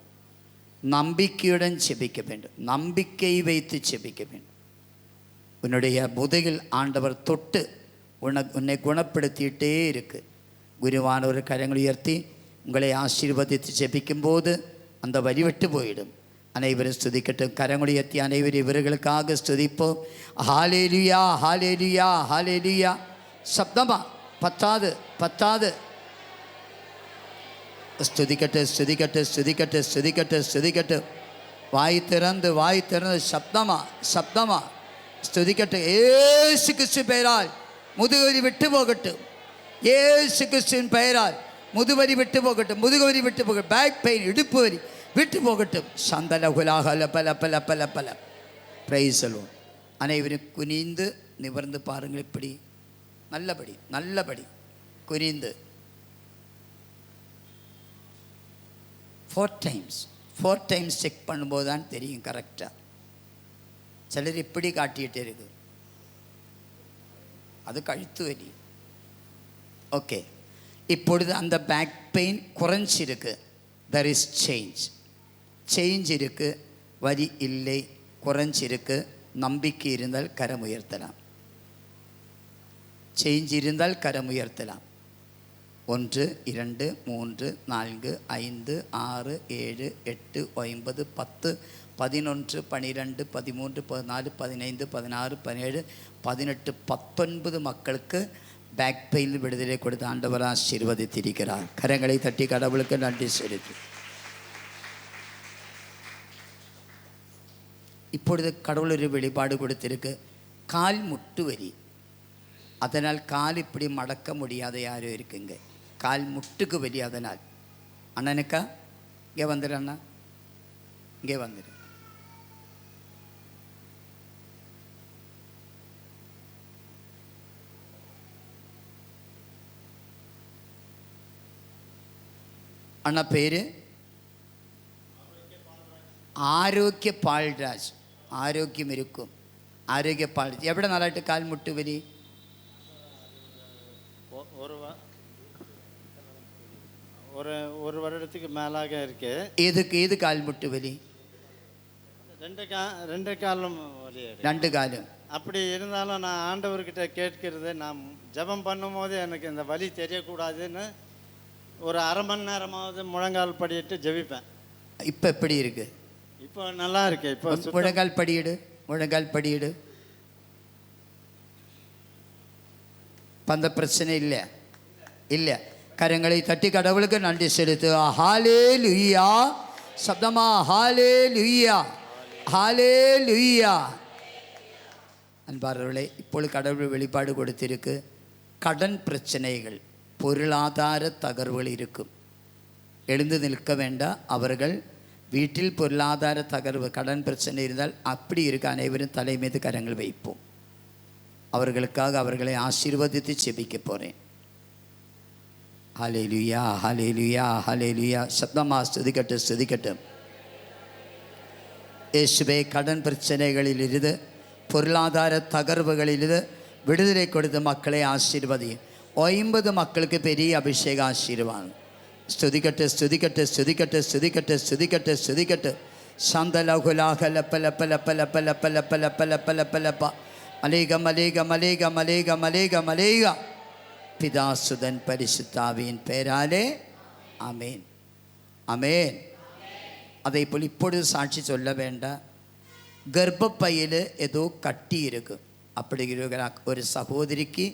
நம்பிக்கையுடன் ஜெபிக்க வேண்டும், நம்பிக்கை வைத்து ஜெபிக்க வேண்டும். உன்னுடைய முதுகில் ஆண்டவர் தொட்டு உன்னை குணப்படுத்திகிட்டே இருக்கு. குருவானவர் கரங்கள் உயர்த்தி உங்களை ஆசீர்வதித்து ஜெபிக்கும் போது அந்த வலி விட்டு போயிடும். அனைவரும் ஸ்துதிக்கட்டும். கரங்கள் உயர்த்தி அனைவரும் இவர்களுக்காக ஸ்துதிப்போம். ஹல்லேலூயா, ஹல்லேலூயா, ஹல்லேலூயா. சப்தமா பத்தாது பத்தாது. ஸ்துதிக்கட்டு ஸ்துதிக்கட்டு ஸ்துதிக்கட்டு ஸ்துதிக்கட்டு ஸ்துதிக்கட்டு. வாய் திறந்து சப்தமா சப்தமா ஸ்துதிக்கட்டு. ஏசு கிறிஸ்து பெயரால் முதுகுவலி விட்டு போகட்டும். ஏசு கிறிஸ்துவின் பெயரால் முதுவலி விட்டு போகட்டும், முதுகுவலி விட்டு போகட்டும். பேக் பெயின், இடுப்பு வலி விட்டு போகட்டும். சந்தல குலாகல பல பல பல பல. பிரைஸ் சொல்லுவோம். அனைவரும் குனிந்து நிவர்ந்து பாருங்கள். இப்படி நல்லபடி நல்லபடி குனிந்து. ஃபோர் டைம்ஸ் செக் பண்ணும்போது தான் தெரியும் கரெக்டாக. சிலர் இப்படி காட்டிகிட்டே இருக்கு, அது கழுத்து வலி. ஓகே, இப்பொழுது அந்த பேக் பெயின் குறைஞ்சிருக்கு. தெர் இஸ் சேஞ்ச் இருக்கு, வலி இல்லை, குறைஞ்சிருக்கு. நம்பிக்கை இருந்தால் கரம் உயர்த்தலாம். சேஞ்ச் இருந்தால் கரம் உயர்த்தலாம். 1 2 3 4 5 6 7 8 9 10 11 12 13 14 15 16 17 18 19 மக்களுக்கு பேக் பெயின் விடுதலை கொடுத்து ஆண்டவர் ஆசீர்வதித்திருக்கிறார். கரங்களை தட்டி கடவுளுக்கு நன்றி செலுத்து. இப்பொழுது கடவுள் ஒரு வெளிப்பாடு கொடுத்திருக்கு. கால் முட்டு வலி, அதனால் கால் இப்படி மடக்க முடியாத யாரும் இருக்குங்க. கால் முட்டுக்கு வலி, அதனால். அண்ணனுக்கா இங்கே வந்துடு, அண்ணா இங்கே வந்துடு. அண்ணா பேரு ആരോഗ്യ പാൽരാജ്. ആരോഗ്യം ഇരിക്കും. ആരോഗ്യ പാൽരാജ് എവിടെ നാളായിട്ട് കാൽമുട്ട് വലി? ஒரு வருடத்துக்கு மேலாக இருக்கு. ഏത് കാൽമുട്ട് വലി? ரெண்டு காலும் வலி. ரெண்டு காலும். அப்படி இருந்தாலும் நான் ஆண்டவர்கிட்ட கேட்கிறது, நான் ஜெபம் பண்ணும்போது எனக்கு இந்த வலி தெரியக்கூடாதுன்னு ஒரு அரை மணி நேரமாவது முழங்கால் படியிட்டு ஜெபிப்பேன். இப்போ எப்படி இருக்கு? இப்போ நல்லா இருக்கு. இப்போ முழங்கால் படியிடு, முழங்கால் படியிடு. அந்த பிரச்சனை இல்லை, இல்லை. கரங்களை தட்டி கடவுளுக்கு நன்றி செலுத்து. ஹல்லேலூயா. சப்தமா ஹல்லேலூயா, ஹல்லேலூயா. அன்பார்ந்தவர்களே, இப்பொழுது கடவுள் வெளிப்பாடு கொடுத்திருக்கு. கடன் பிரச்சனைகள், பொருளாதார தகர்வுகள் இருக்கும். எழுந்து நிற்க வேண்டாம். அவர்கள் வீட்டில் பொருளாதார தகர்வு, கடன் பிரச்சனை இருந்தால் அப்படி இருக்க அனைவரும் தலை மீது கரங்கள் வைப்போம். அவர்களுக்காக அவர்களை ஆசீர்வதித்து செபிக்க போகிறேன். ஹல்லேலூயா, ஹல்லேலூயா, ஹல்லேலூயா. சப்தமா ஸ்துதிக்கட்டும். இயேசுவே, கடன் பிரச்சனைகளிலிருந்து, பொருளாதார தகர்வுகளிலிருந்து விடுதலை கொடுத்த மக்களை ஆசீர்வதியும். 50 மக்களுக்கு பெரிய அபிஷேக ஆசீர்வாதம். ஸ்துதிக்கட்டு. சந்தலகுலாகலப்பலப்பலப்பலப்பலப்பலப்பலப்பலப்பலப்பலப்பலப்பலப்பலப்ப மலேக. பிதாசுதன் பரிசுத்தாவியின் பெயராலே ஆமேன், ஆமேன். அதை போல் இப்பொழுது சாட்சி சொல்ல வேண்டாம். கர்ப்பப்பையில் ஏதோ கட்டி இருக்கு. அப்படி ஒரு சகோதரிக்கு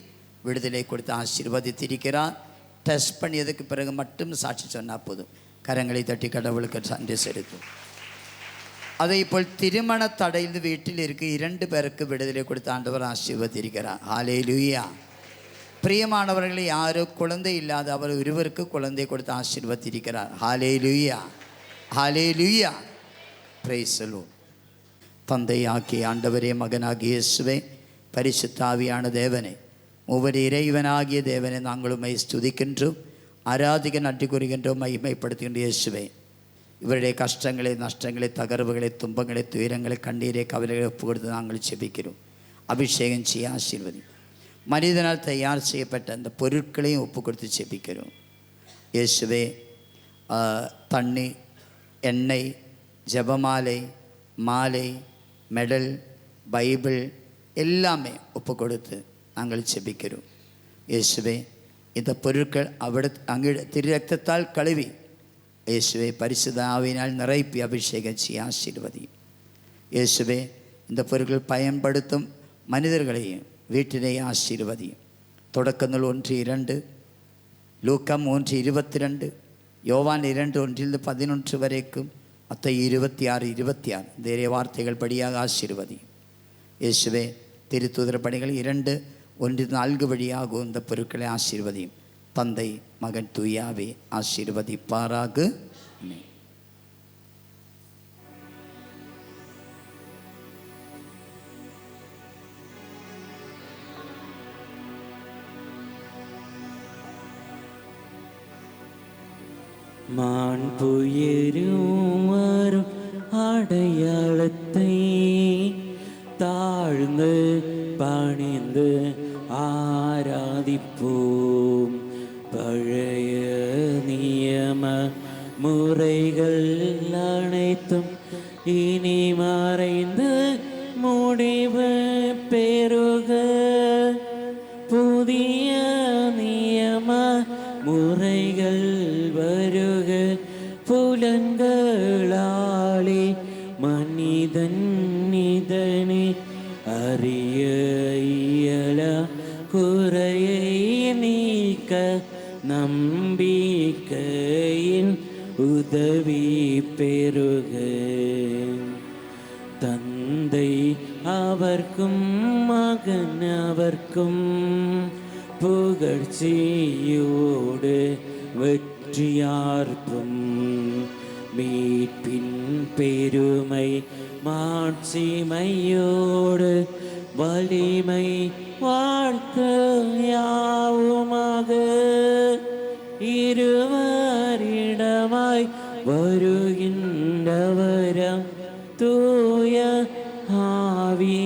விடுதலை கொடுத்து ஆசீர்வதித்திருக்கிறார். டெஸ்ட் பண்ணியதுக்கு பிறகு மட்டும் சாட்சி சொன்னால் போதும். கரங்களை தட்டி கடவுளுக்கு நன்றி செலுத்தும். அதை போல் திருமண தடையில் வீட்டில் இருக்க 2 பேருக்கு விடுதலை கொடுத்து ஆண்டவர் ஆசீர்வதித்திருக்கிறார். ஹல்லேலூயா. பிரியமானவர்களை, யாரோ குழந்தை இல்லாத அவர் ஒருவருக்கு குழந்தை கொடுத்து ஆசீர்வதித்திருக்கிறார். ஹல்லேலூயா, ஹல்லேலூயா. Praise the Lord. தந்தையாகிய ஆண்டவரே, மகனாகிய இயேசுவே, பரிசுத்தாவியான தேவனே, மூவர் இறைவனாகிய தேவனை நாங்கள் உம்மை ஸ்துதிக்கின்றோம், ஆராதிக்க நன்றி கூறுகின்றோம், மகிமைப்படுத்துகின்ற இயேசுவே. இவருடைய கஷ்டங்களை, நஷ்டங்களை, தகர்வுகளை, துன்பங்களை, துயரங்களை, கண்ணீரை, கவலைகளை ஒப்பு கொடுத்து நாங்கள் செபிக்கிறோம். அபிஷேகம் செய்ய ஆசீர்வதி. மனிதனால் தயார் செய்யப்பட்ட அந்த பொருட்களையும் ஒப்பு கொடுத்து செபிக்கிறோம். இயேசுவே, தண்ணி, எண்ணெய், ஜெபமாலை, மாலை, மெடல், பைபிள் எல்லாமே ஒப்பு கொடுத்து நாங்கள் செபிக்கிறோம். இயேசுவே, இந்த பொருட்கள் அங்கே திரு ரத்தத்தால் கழுவி இயேசுவே பரிசுத்த ஆவியினால் நிரப்பி அபிஷேகம் செய்ய ஆசீர்வதி. இயேசுவே, இந்த பொருட்கள் பயன்படுத்தும் மனிதர்களையும் வீட்டிலே ஆசீர்வதியும். தொடக்கங்கள் 1:2, லூக்கா 3:22, யோவான் 2:1-11 வரைக்கும், மத்தேயு 26:26 இந்த வார்த்தைகள் படியாக ஆசீர்வதி. இயேசுவே, திருத்தூதர் பணிகள் 2:1-4 வழியாகவும் இந்த பொருட்களை ஆசீர்வதியும். தந்தை, மகன், தூயாவே ஆசீர்வதிப்பாராக. ஆமென். மாண்புயரும் வரும் அடையாளத்தை தாழ்ந்து பணிந்து ஆராதிப்போம். பழைய நியம முறைகள் அனைத்தும் இனி மறைந்து முடிவு பெறுக. புதிய நியம முறைகள் வருக. புலன்களாலே மனிதன் இதனை அறிய இயல. குறையை நீக்க நம்பிக்கையின் உதவி பெறுக. தந்தை அவர்க்கும் மகன் அவர்க்கும் புகழ்ச்சியோடு வெற்றியார்ப்பும். மீட்பின் பெருமை மாட்சிமையோடு வலிமை வாழ்த்து யாவுமாக. இருவரிடமாய் வருகின்றவரம் தூய ஆவி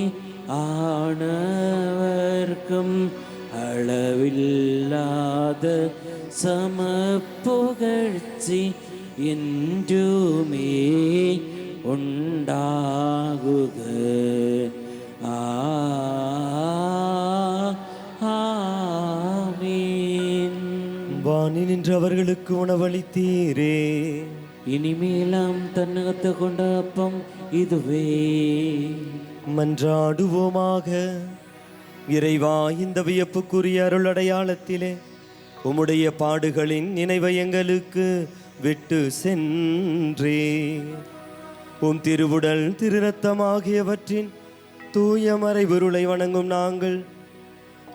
ஆனவர்க்கும் அளவில்லாத சம புகழ்ச்சி என்றுமே உண்டாகுக. ஆமென். வானில் நின்று அவர்களுக்கு உணவளித்தீரே. இனிமேலாம் தன்னகத்தை கொண்ட அப்பம் இதுவே. மன்றாடுவோமாக. இறைவா, இந்த வியப்புக்குரிய அருள் அடையாளத்திலே உம்முடைய பாடுகளின் நினைவை எங்களுக்கு விட்டு சென்றே. உம் திருவுடல் திருரத்தம் ஆகியவற்றின் தூய மறைபொருளை வணங்கும் நாங்கள்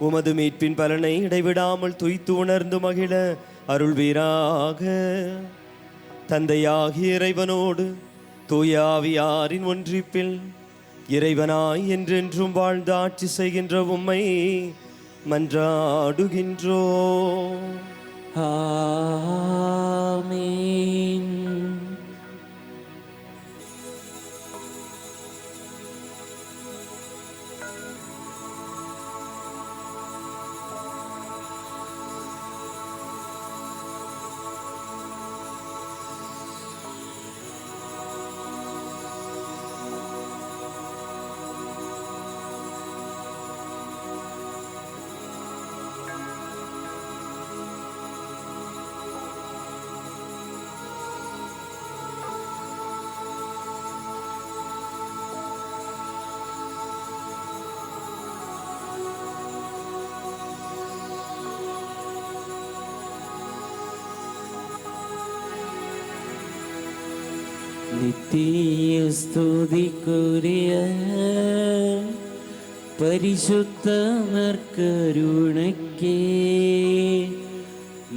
உமது மீட்பின் பலனை இடைவிடாமல் துய்த்து உணர்ந்து மகிழ அருள்வீராக. தந்தையாகிய இறைவனோடு தூய ஆவியாரின் ஒன்றிப்பில் இறைவனாய் என்றென்றும் வாழ்ந்து ஆட்சி செய்கின்ற உம்மை மன்றாடுகின்றோ. ஆமென். நித்திய ஸ்துதிக்குரிய பரிசுத்த நற்கருணைக்கே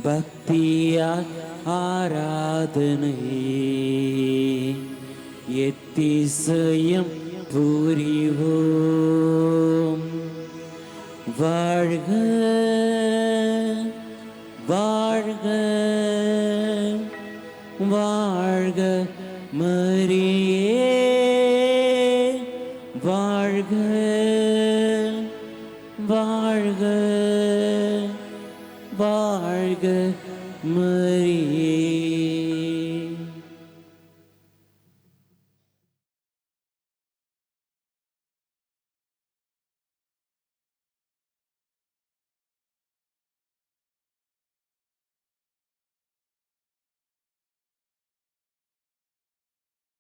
பக்தியால் ஆராதனை எத்திசையும் புரிவோம். வாழ்க வாழ்க வாழ்க மரியே, வாழ்க வாழ்க வாழ்க மரியே.